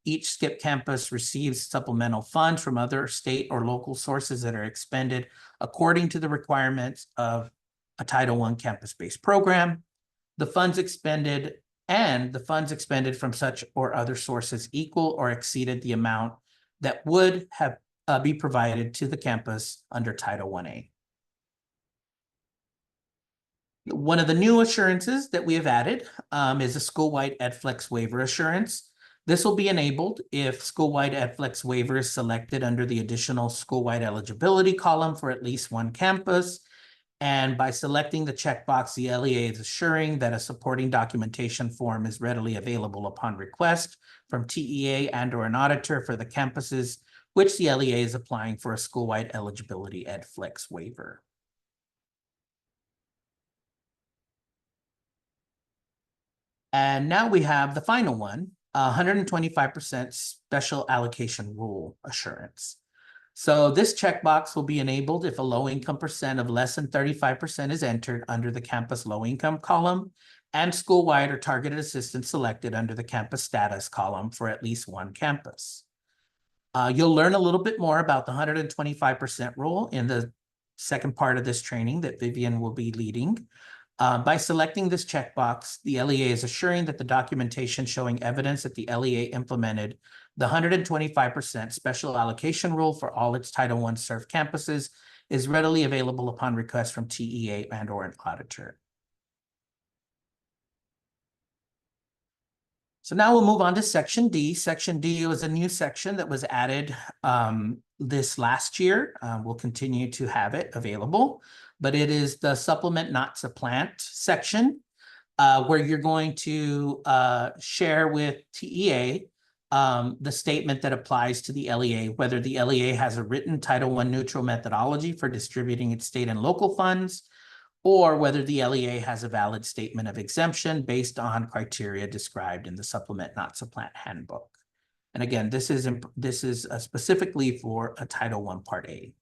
each skip campus receives supplemental funds from other state or local sources that are expended according to the requirements of a Title I campus-based program. The funds expended from such or other sources equal or exceeded the amount that would have be provided to the campus under Title 1A. One of the new assurances that we have added is a school-wide EdFlex waiver assurance. This will be enabled if school-wide EdFlex waiver is selected under the additional school-wide eligibility column for at least one campus. And by selecting the checkbox, the LEA is assuring that a supporting documentation form is readily available upon request from TEA and/or an auditor for the campuses which the LEA is applying for a school-wide eligibility EdFlex waiver. And now we have the final one, 125% special allocation rule assurance. So this checkbox will be enabled if a low income percent of less than 35% is entered under the campus low income column and school-wide or targeted assistance selected under the campus status column for at least one campus. You'll learn a little bit more about the 125% rule in the second part of this training that Vivian will be leading. By selecting this checkbox, the LEA is assuring that the documentation showing evidence that the LEA implemented the 125% special allocation rule for all its Title I served campuses is readily available upon request from TEA and/or an auditor. So now we'll move on to Section D. Section D was a new section that was added this last year. We'll continue to have it available, but it is the supplement not supplant section where you're going to share with TEA the statement that applies to the LEA, whether the LEA has a written Title I neutral methodology for distributing its state and local funds, or whether the LEA has a valid statement of exemption based on criteria described in the supplement not supplant handbook. And again, this is specifically for a Title I Part A.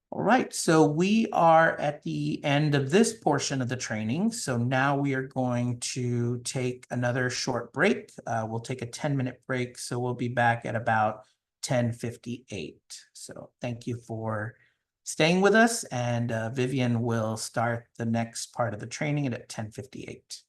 All right, so we are at the end of this portion of the training. So now we are going to take another short break. We'll take a 10-minute break. So we'll be back at about 10:58. So thank you for staying with us, and Vivian will start the next part of the training at 10:58.